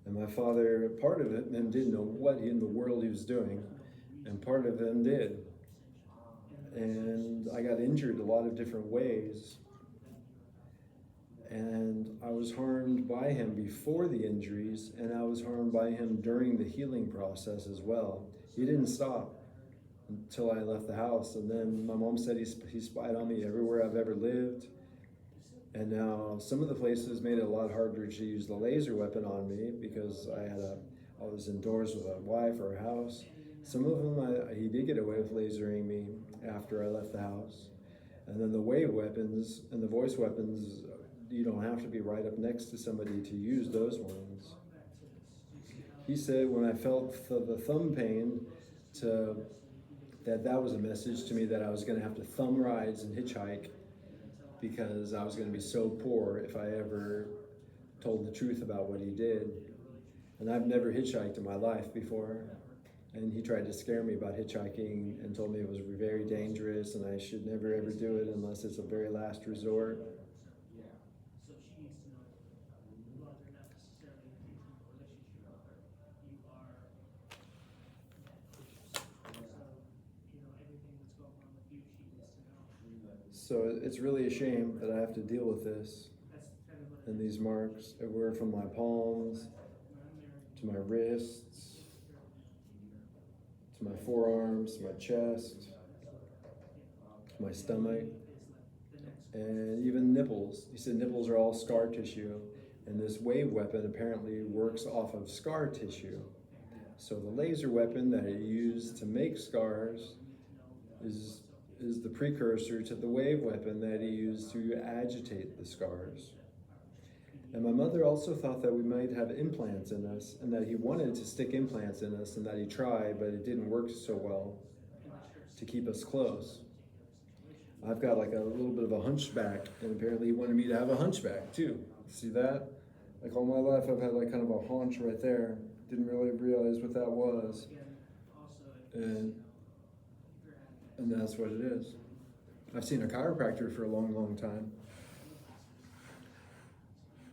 And my father, part of it, and didn't know what in the world he was doing, and part of them did. And I got injured a lot of different ways. And I was harmed by him before the injuries, and I was harmed by him during the healing process as well. He didn't stop until I left the house, and then my mom said he spied on me everywhere I've ever lived. And now some of the places made it a lot harder to use the laser weapon on me because I was indoors with a wife or a house. Some of them he did get away with lasering me after I left the house. And then the wave weapons and the voice weapons, you don't have to be right up next to somebody to use those ones. He said when I felt the thumb pain, that was a message to me that I was going to have to thumb rides and hitchhike because I was going to be so poor if I ever told the truth about what he did. And I've never hitchhiked in my life before. And he tried to scare me about hitchhiking and told me it was very dangerous and I should never ever do it unless it's a very last resort. So it's really a shame that I have to deal with this and these marks everywhere from my palms to to my wrists, to my forearms, to my chest, to my stomach, and even nipples. He said nipples are all scar tissue, and this wave weapon apparently works off of scar tissue. So the laser weapon that he used to make scars is the precursor to the wave weapon that he used to agitate the scars. And my mother also thought that we might have implants in us, and that he wanted to stick implants in us, and that he tried, but it didn't work so well to keep us close. I've got like a little bit of a hunchback, and apparently he wanted me to have a hunchback too. See that? Like all my life I've had like kind of a haunch right there. Didn't really realize what that was. And that's what it is. I've seen a chiropractor for a long, long time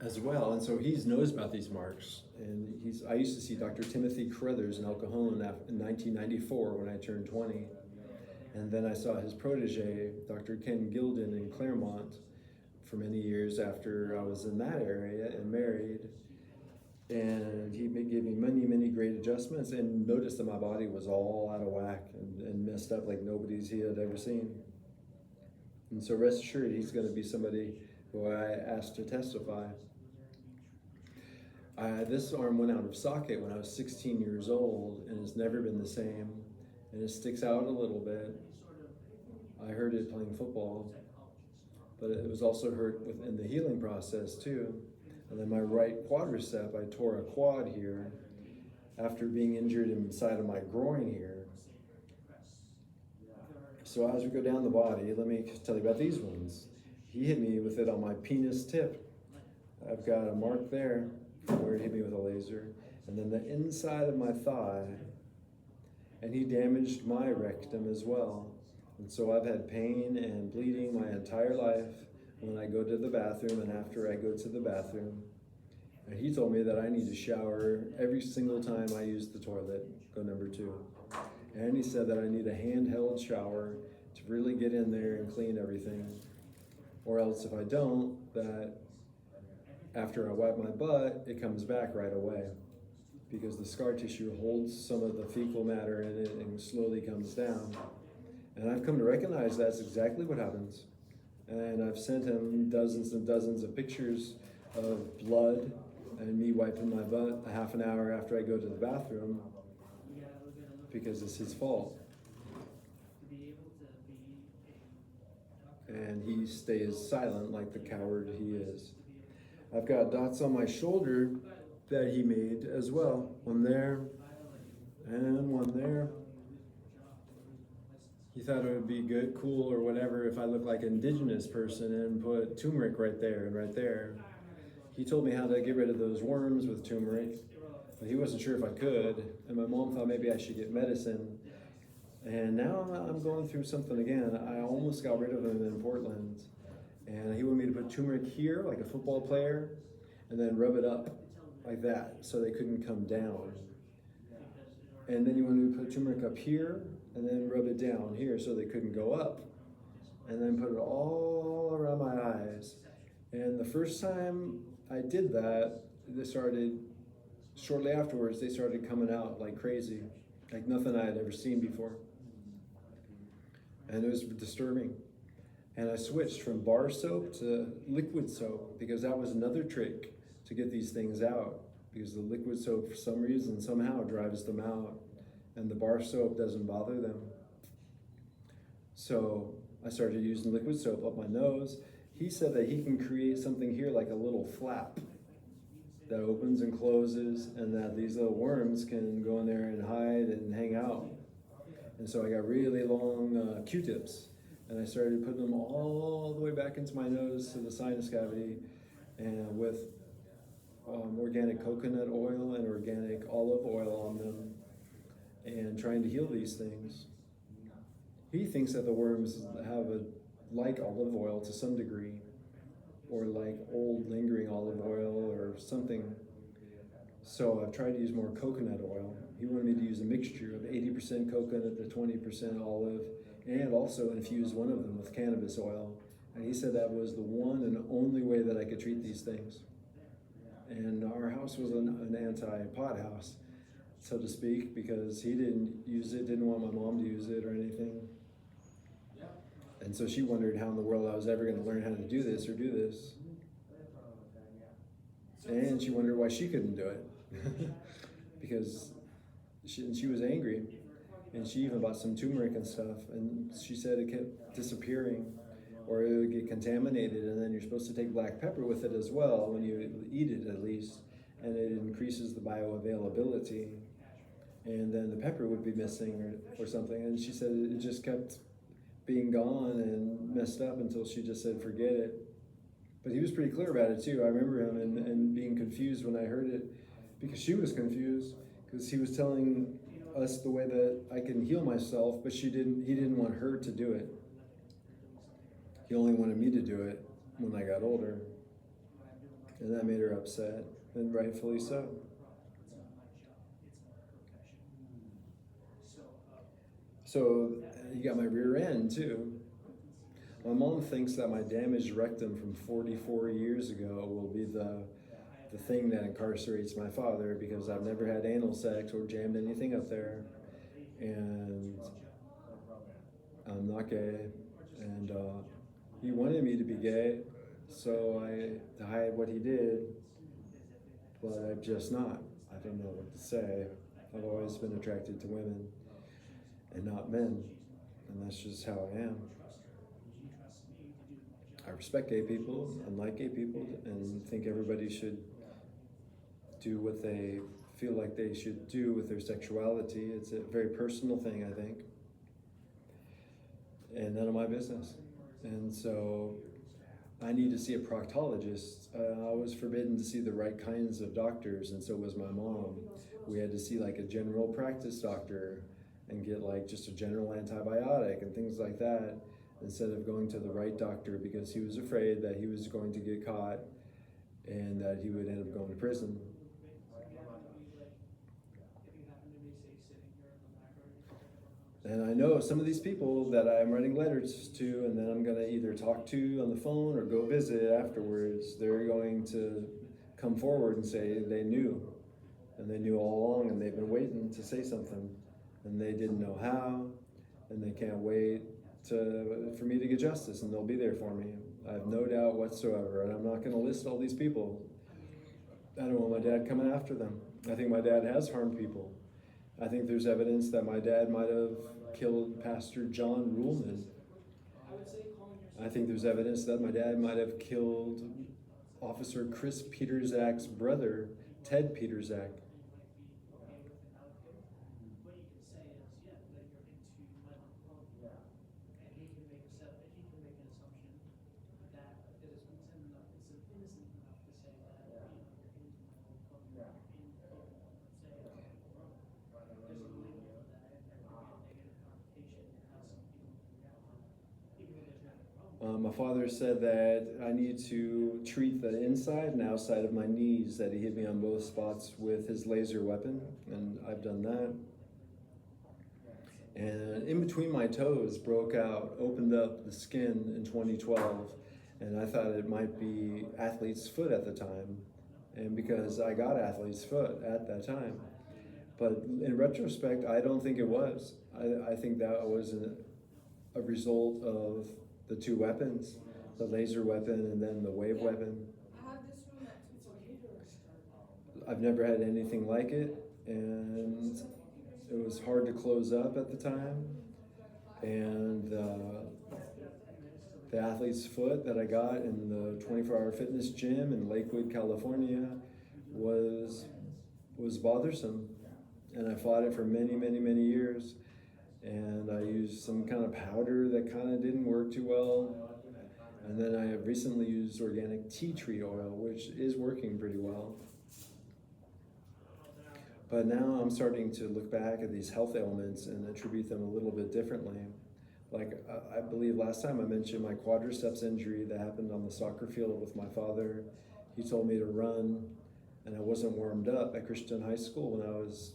as well, and so he knows about these marks. And I used to see Dr. Timothy Carruthers in El Cajon in 1994 when I turned 20. And then I saw his protege, Dr. Ken Gilden in Claremont, for many years after I was in that area and married. And he gave me many, many great adjustments, and noticed that my body was all out of whack and messed up like he had ever seen. And so rest assured, he's going to be somebody who I asked to testify. This arm went out of socket when I was 16 years old, and it's never been the same. And it sticks out a little bit. I hurt it playing football, but it was also hurt within the healing process too. And then my right quadricep, I tore a quad here after being injured inside of my groin here. So as we go down the body, let me tell you about these ones. He hit me with it on my penis tip. I've got a mark there where he hit me with a laser. And then the inside of my thigh, and he damaged my rectum as well. And so I've had pain and bleeding my entire life when I go to the bathroom and after I go to the bathroom. And he told me that I need to shower every single time I use the toilet, go number 2. And he said that I need a handheld shower to really get in there and clean everything. Or else if I don't, that after I wipe my butt, it comes back right away, because the scar tissue holds some of the fecal matter in it and slowly comes down. And I've come to recognize that's exactly what happens. And I've sent him dozens and dozens of pictures of blood and me wiping my butt a half an hour after I go to the bathroom, because it's his fault. And he stays silent like the coward he is. I've got dots on my shoulder that he made as well. One there and one there. He thought it would be good, cool, or whatever if I look like an indigenous person and put turmeric right there and right there. He told me how to get rid of those worms with turmeric, but he wasn't sure if I could. And my mom thought maybe I should get medicine. And now I'm going through something again. I almost got rid of him in Portland. And he wanted me to put turmeric here, like a football player, and then rub it up like that so they couldn't come down. And then he wanted me to put turmeric up here, and then rub it down here so they couldn't go up. And then put it all around my eyes. And the first time I did that, shortly afterwards, they started coming out like crazy, like nothing I had ever seen before. And it was disturbing. And I switched from bar soap to liquid soap, because that was another trick to get these things out, because the liquid soap for some reason somehow drives them out, and the bar soap doesn't bother them. So I started using liquid soap up my nose. He said that he can create something here like a little flap that opens and closes, and that these little worms can go in there and hide and hang out. And so I got really long Q-tips, and I started putting them all the way back into my nose to the sinus cavity, and with organic coconut oil and organic olive oil on them, and trying to heal these things. He thinks that the worms have like olive oil to some degree, or like old lingering olive oil or something. So I've tried to use more coconut oil. He wanted me to use a mixture of 80% coconut to 20% olive, and also infuse one of them with cannabis oil. And he said that was the one and only way that I could treat these things. And our house was an anti-pot house, so to speak, because he didn't use it, didn't want my mom to use it or anything. And so she wondered how in the world I was ever going to learn how to do this or do this. And she wondered why she couldn't do it. Because she was angry. And she even bought some turmeric and stuff. And she said it kept disappearing, or it would get contaminated. And then you're supposed to take black pepper with it as well, when you eat it at least. And it increases the bioavailability. And then the pepper would be missing or something. And she said it just kept being gone and messed up until she just said, forget it. But he was pretty clear about it too. I remember him and being confused when I heard it, because she was confused, because he was telling us the way that I can heal myself, but he didn't want her to do it. He only wanted me to do it when I got older. And that made her upset, and rightfully so. So you got my rear end too. My mom thinks that my damaged rectum from 44 years ago will be the thing that incarcerates my father, because I've never had anal sex or jammed anything up there, and I'm not gay, and he wanted me to be gay, so to hide what he did, but I'm just not. I don't know what to say. I've always been attracted to women and not men, and that's just how I am. I respect gay people and like gay people and think everybody should do what they feel like they should do with their sexuality. It's a very personal thing, I think, and none of my business. And so I need to see a proctologist. I was forbidden to see the right kinds of doctors, and so was my mom. We had to see like a general practice doctor and get like just a general antibiotic and things like that, instead of going to the right doctor, because he was afraid that he was going to get caught and that he would end up going to prison. And I know some of these people that I'm writing letters to and then I'm gonna either talk to on the phone or go visit afterwards, they're going to come forward and say they knew, and they knew all along, and they've been waiting to say something, and they didn't know how, and they can't wait for me to get justice, and they'll be there for me. I have no doubt whatsoever, and I'm not gonna list all these people. I don't want my dad coming after them. I think my dad has harmed people. I think there's evidence that my dad might have killed Pastor John Ruhlman. I think there's evidence that my dad might have killed Officer Chris Peterzak's brother, Ted Peterzak. My father said that I need to treat the inside and outside of my knees, that he hit me on both spots with his laser weapon, and I've done that. And in between my toes broke out, opened up the skin in 2012, and I thought it might be athlete's foot at the time, and because I got athlete's foot at that time. But in retrospect, I don't think it was. I think that was a result of the two weapons, the laser weapon and then the wave weapon. I've never had anything like it, and it was hard to close up at the time. And the athlete's foot that I got in the 24-hour fitness gym in Lakewood, California was bothersome. And I fought it for many, many, many years. And I used some kind of powder that kind of didn't work too well. And then I have recently used organic tea tree oil, which is working pretty well. But now I'm starting to look back at these health ailments and attribute them a little bit differently. Like I believe last time I mentioned my quadriceps injury that happened on the soccer field with my father. He told me to run, and I wasn't warmed up at Christian High School when I was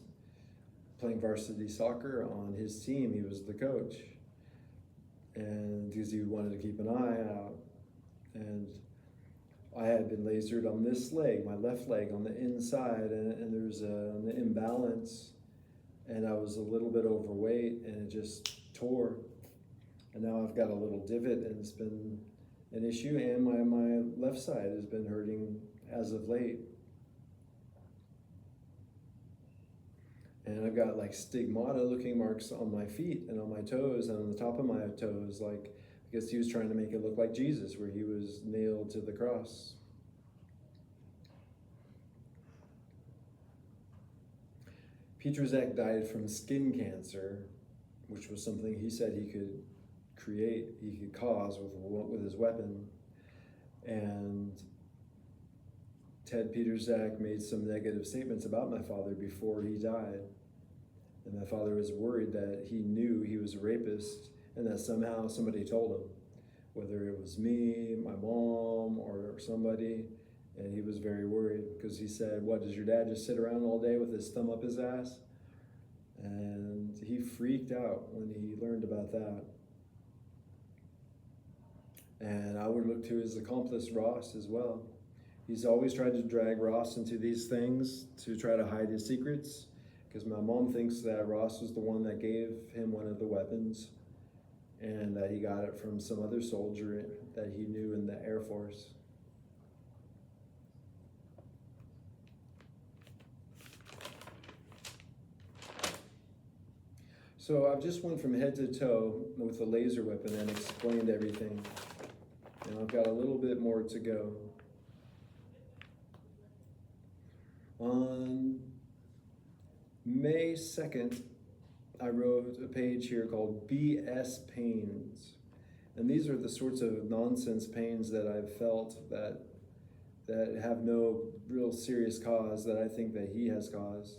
playing varsity soccer on his team. He was the coach, and because he wanted to keep an eye out. And I had been lasered on this leg, my left leg on the inside, and there was an imbalance, and I was a little bit overweight, and it just tore. And now I've got a little divot, and it's been an issue, and my left side has been hurting as of late. And I've got like stigmata looking marks on my feet and on my toes and on the top of my toes, like, I guess he was trying to make it look like Jesus, where he was nailed to the cross. Peter Zek died from skin cancer, which was something he said he could create, he could cause with his weapon. And Ted Peter Zek made some negative statements about my father before he died. And my father was worried that he knew he was a rapist and that somehow somebody told him, whether it was me, my mom, or somebody. And he was very worried because he said, what, does your dad just sit around all day with his thumb up his ass? And he freaked out when he learned about that. And I would look to his accomplice, Ross, as well. He's always tried to drag Ross into these things to try to hide his secrets, because my mom thinks that Ross was the one that gave him one of the weapons and that he got it from some other soldier that he knew in the Air Force. So I've just went from head to toe with the laser weapon and explained everything. And I've got a little bit more to go. On May 2nd, I wrote a page here called BS Pains. And these are the sorts of nonsense pains that I've felt that have no real serious cause that I think that he has caused.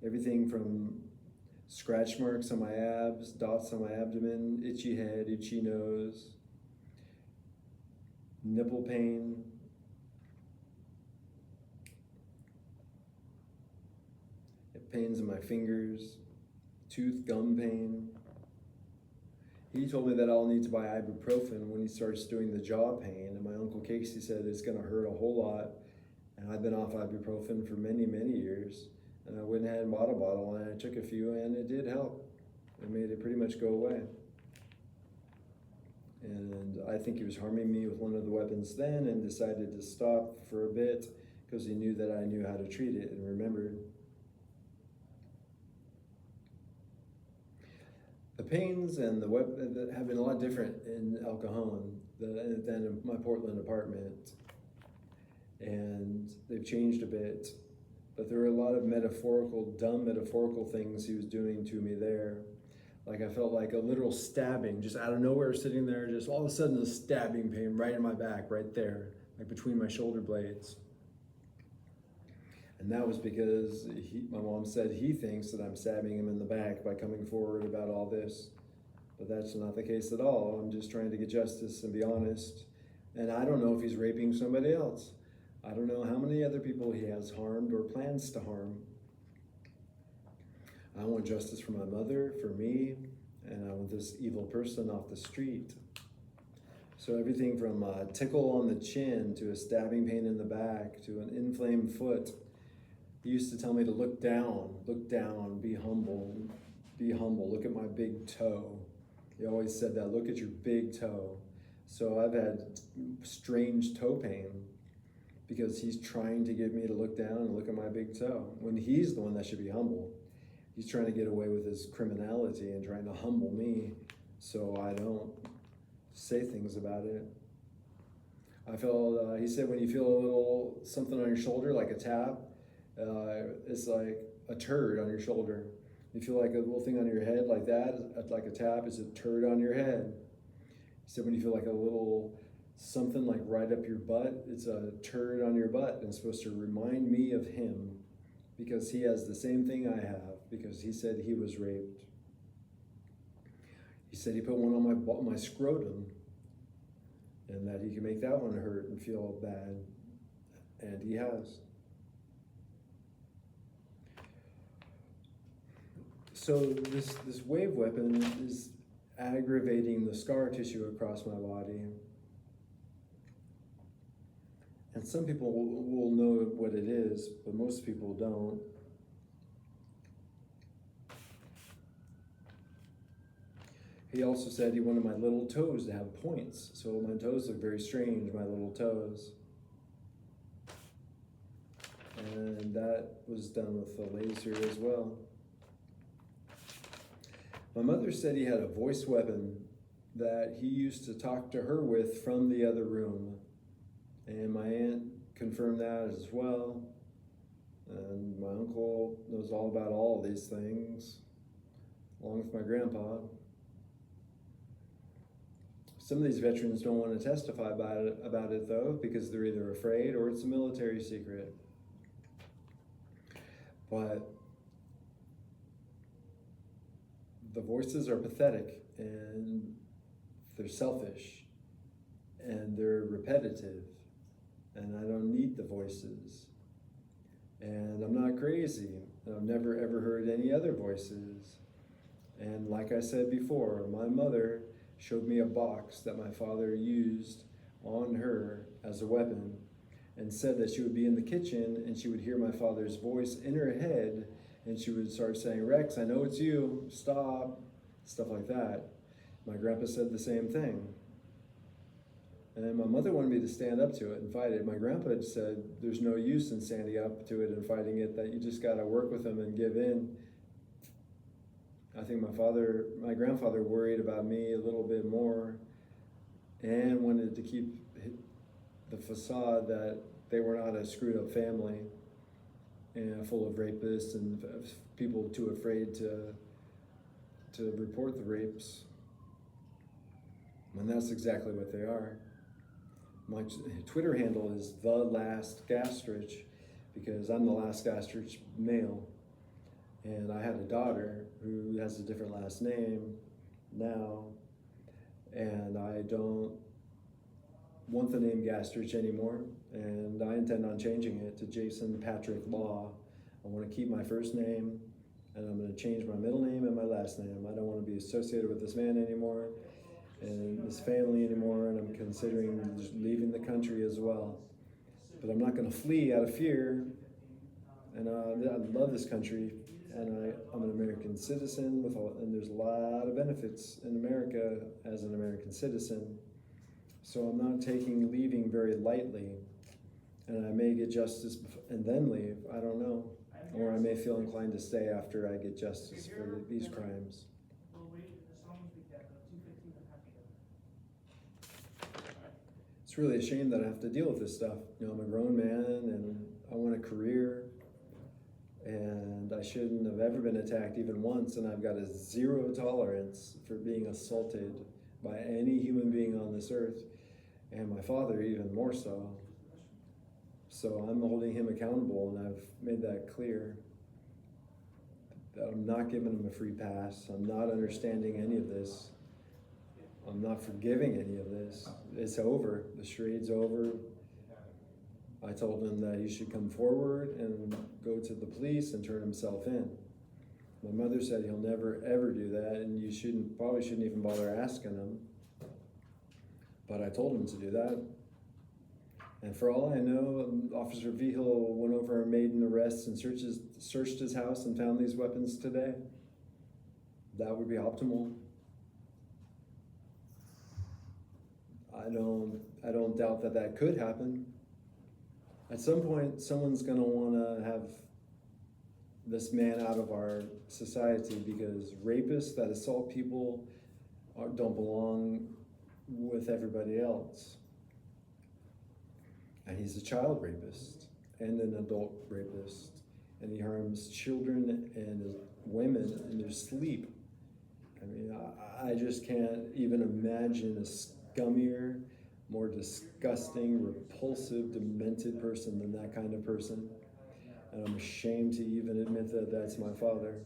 Everything from scratch marks on my abs, dots on my abdomen, itchy head, itchy nose, nipple pain, pains in my fingers, tooth gum pain. He told me that I'll need to buy ibuprofen when he starts doing the jaw pain, and my Uncle Casey said it's gonna hurt a whole lot, and I've been off ibuprofen for many, many years, and I went ahead and bought a bottle, and I took a few, and it did help. It made it pretty much go away. And I think he was harming me with one of the weapons then, and decided to stop for a bit, because he knew that I knew how to treat it and remembered. The pains and the weapon have been a lot different in El Cajon than in my Portland apartment. And they've changed a bit, but there were a lot of dumb metaphorical things he was doing to me there. Like I felt like a literal stabbing, just out of nowhere sitting there, just all of a sudden a stabbing pain right in my back, right there, like between my shoulder blades. And that was because my mom said he thinks that I'm stabbing him in the back by coming forward about all this. But that's not the case at all. I'm just trying to get justice and be honest. And I don't know if he's raping somebody else. I don't know how many other people he has harmed or plans to harm. I want justice for my mother, for me, and I want this evil person off the street. So everything from a tickle on the chin to a stabbing pain in the back to an inflamed foot. He used to tell me to look down, be humble, look at my big toe. He always said that, look at your big toe. So I've had strange toe pain because he's trying to get me to look down and look at my big toe, when he's the one that should be humble. He's trying to get away with his criminality and trying to humble me so I don't say things about it. I felt, he said when you feel a little something on your shoulder, like a tap, it's like a turd on your shoulder. You feel like a little thing on your head like that, like a tap, is a turd on your head. He said when you feel like a little something like right up your butt, it's a turd on your butt, and it's supposed to remind me of him because he has the same thing I have, because he said he was raped. He said he put one on my scrotum and that he can make that one hurt and feel bad, and he has. So this wave weapon is aggravating the scar tissue across my body. And some people will know what it is, but most people don't. He also said he wanted my little toes to have points. So my toes look very strange, my little toes. And that was done with the laser as well. My mother said he had a voice weapon that he used to talk to her with from the other room. And my aunt confirmed that as well. And my uncle knows all about all these things, along with my grandpa. Some of these veterans don't want to testify about it though, because they're either afraid or it's a military secret. But the voices are pathetic, and they're selfish, and they're repetitive, and I don't need the voices. And I'm not crazy. I've never ever heard any other voices. And like I said before, my mother showed me a box that my father used on her as a weapon, and said that she would be in the kitchen and she would hear my father's voice in her head, and she would start saying, "Rex, I know it's you, stop," stuff like that. My grandpa said the same thing. And my mother wanted me to stand up to it and fight it. My grandpa had said there's no use in standing up to it and fighting it, that you just gotta work with them and give in. I think my grandfather worried about me a little bit more and wanted to keep the facade that they were not a screwed up family and full of rapists and people too afraid to report the rapes. And that's exactly what they are. My Twitter handle is The Last Gastrich, because I'm the last Gastrich male. And I had a daughter who has a different last name now, and I don't want the name Gastrich anymore, and I intend on changing it to Jason Patrick Law. I want to keep my first name, and I'm going to change my middle name and my last name. I don't want to be associated with this man anymore and this family anymore, and I'm considering leaving the country as well. But I'm not going to flee out of fear, and I love this country. And I'm an American citizen and there's a lot of benefits in America as an American citizen. So I'm not taking leaving very lightly. And I may get justice and then leave, I don't know. Or I may feel inclined to stay after I get justice for these crimes. It's really a shame that I have to deal with this stuff. You know, I'm a grown man and I want a career. And I shouldn't have ever been attacked even once, and I've got a zero tolerance for being assaulted by any human being on this earth, and my father even more so. So I'm holding him accountable, and I've made that clear. That I'm not giving him a free pass. I'm not understanding any of this. I'm not forgiving any of this. It's over. The charade's over. I told him that he should come forward and go to the police and turn himself in. My mother said he'll never ever do that, and you probably shouldn't even bother asking him. But I told him to do that. And for all I know, Officer Vigil went over and made an arrest and searched his house and found these weapons today. That would be optimal. I don't doubt that could happen. At some point, someone's going to want to have this man out of our society, because rapists that assault people don't belong with everybody else. And he's a child rapist and an adult rapist, and he harms children and women in their sleep. I mean, I just can't even imagine a scummier, more disgusting, repulsive, demented person than that kind of person. And I'm ashamed to even admit that that's my father.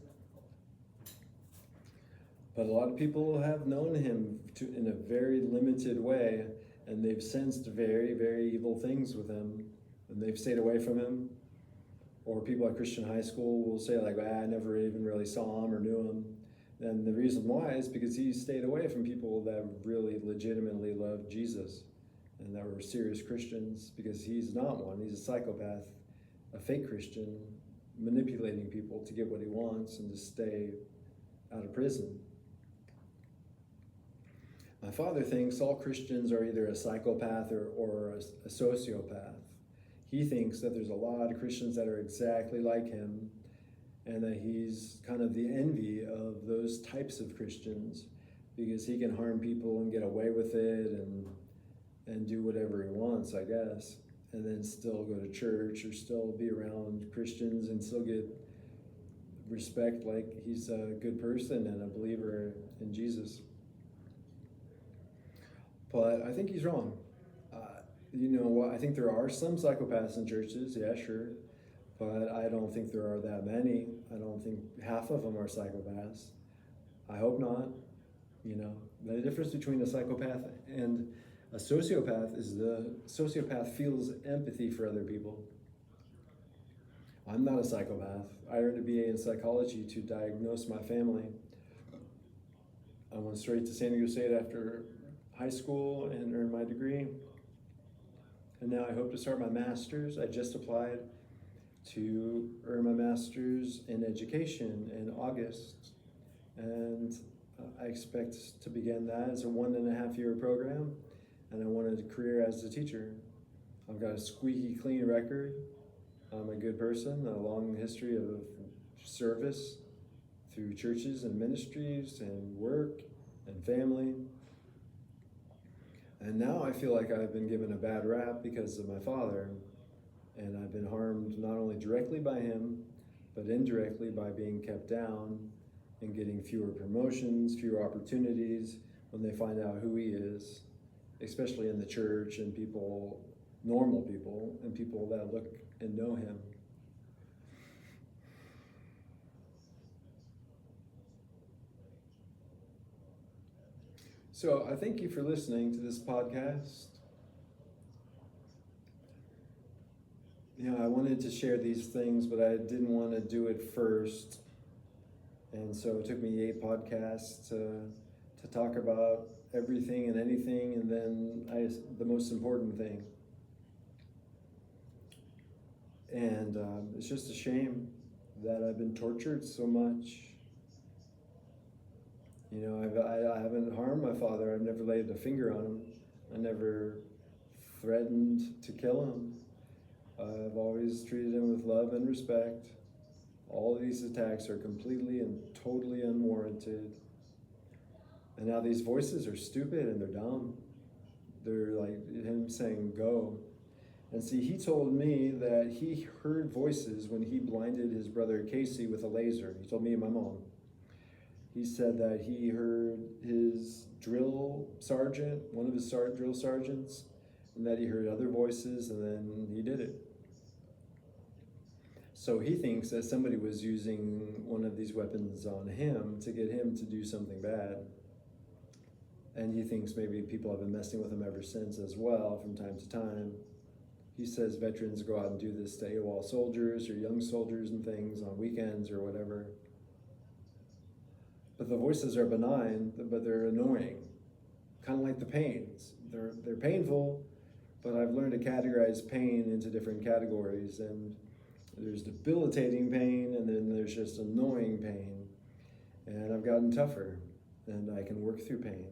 But a lot of people have known him in a very limited way, and they've sensed very, very evil things with him, and they've stayed away from him. Or people at Christian high school will say like, I never even really saw him or knew him. And the reason why is because he stayed away from people that really legitimately loved Jesus. and that were serious Christians, because he's not one. He's a psychopath, a fake Christian, manipulating people to get what he wants and to stay out of prison. My father thinks all Christians are either a psychopath or a sociopath. He thinks that there's a lot of Christians that are exactly like him, and that he's kind of the envy of those types of Christians, because he can harm people and get away with it and do whatever he wants, I guess, and then still go to church or still be around Christians and still get respect like he's a good person and a believer in Jesus. But I think he's wrong. I think there are some psychopaths in churches, yeah, sure, but I don't think there are that many. I don't think half of them are psychopaths. I hope not. The difference between a psychopath and a sociopath is the sociopath feels empathy for other people. I'm not a psychopath. I earned a BA in psychology to diagnose my family. I went straight to San Diego State after high school and earned my degree. And now I hope to start my master's. I just applied to earn my master's in education in August. And I expect to begin that as a 1.5-year program. And I wanted a career as a teacher. I've got a squeaky clean record. I'm a good person, a long history of service through churches and ministries and work and family. And now I feel like I've been given a bad rap because of my father, and I've been harmed not only directly by him, but indirectly by being kept down and getting fewer promotions, fewer opportunities when they find out who he is, especially in the church and people, normal people, and people that look and know him. So I thank you for listening to this podcast. I wanted to share these things, but I didn't want to do it first. And so it took me 8 podcasts to talk about everything and anything, and then the most important thing. And it's just a shame that I've been tortured so much. I haven't harmed my father. I've never laid a finger on him. I never threatened to kill him. I've always treated him with love and respect. All of these attacks are completely and totally unwarranted. And now these voices are stupid and they're dumb. They're like him saying, go. And see, he told me that he heard voices when he blinded his brother Casey with a laser. He told me and my mom. He said that he heard his drill sergeant, one of his drill sergeants, and that he heard other voices, and then he did it. So he thinks that somebody was using one of these weapons on him to get him to do something bad. And he thinks maybe people have been messing with him ever since as well, from time to time. He says veterans go out and do this to AWOL soldiers or young soldiers and things on weekends or whatever. But the voices are benign, but they're annoying. Kind of like the pains. They're painful, but I've learned to categorize pain into different categories. And there's debilitating pain, and then there's just annoying pain. And I've gotten tougher, and I can work through pain.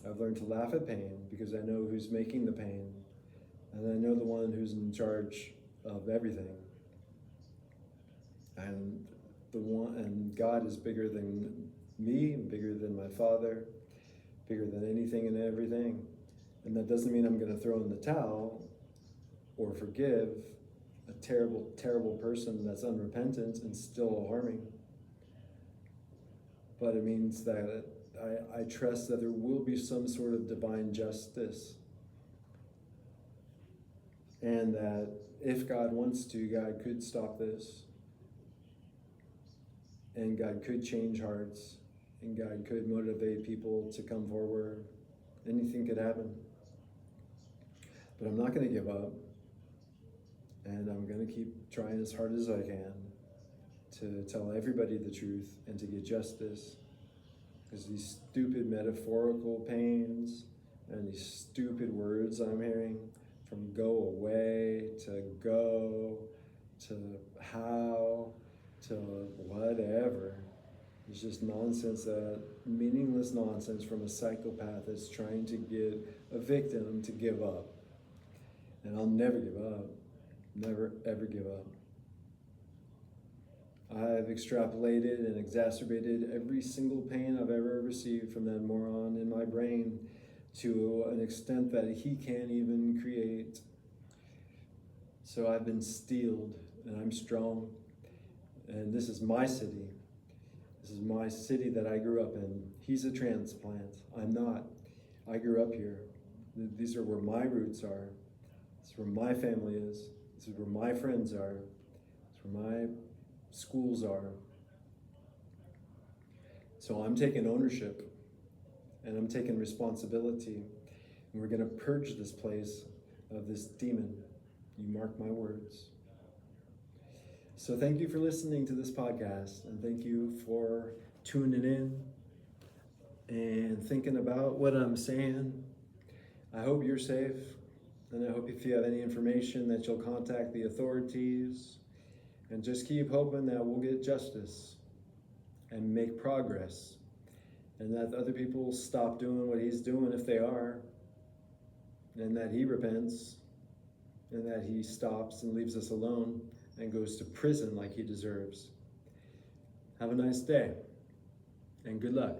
I've learned to laugh at pain because I know who's making the pain, and I know the one who's in charge of everything. And God is bigger than me, and bigger than my father, bigger than anything and everything. And that doesn't mean I'm going to throw in the towel or forgive a terrible, terrible person that's unrepentant and still harming. But it means that I trust that there will be some sort of divine justice. And that if God wants to, God could stop this. And God could change hearts, and God could motivate people to come forward. Anything could happen. But I'm not going to give up, and I'm going to keep trying as hard as I can to tell everybody the truth and to get justice. Because these stupid metaphorical pains and these stupid words I'm hearing, from go away to go to how to whatever. It's just nonsense, meaningless nonsense from a psychopath that's trying to get a victim to give up. And I'll never give up. Never, ever give up. I've extrapolated and exacerbated every single pain I've ever received from that moron in my brain to an extent that he can't even create. So I've been steeled, and I'm strong. And this is my city. This is my city that I grew up in. He's a transplant. I'm not. I grew up here. These are where my roots are. This is where my family is. This is where my friends are. This is where my schools are. So I'm taking ownership, and I'm taking responsibility. And we're going to purge this place of this demon. You mark my words. So thank you for listening to this podcast, and thank you for tuning in and thinking about what I'm saying. I hope you're safe, and I hope if you have any information that you'll contact the authorities, and just keep hoping that we'll get justice and make progress, and that other people will stop doing what he's doing if they are, and that he repents, and that he stops and leaves us alone and goes to prison like he deserves. Have a nice day, and good luck.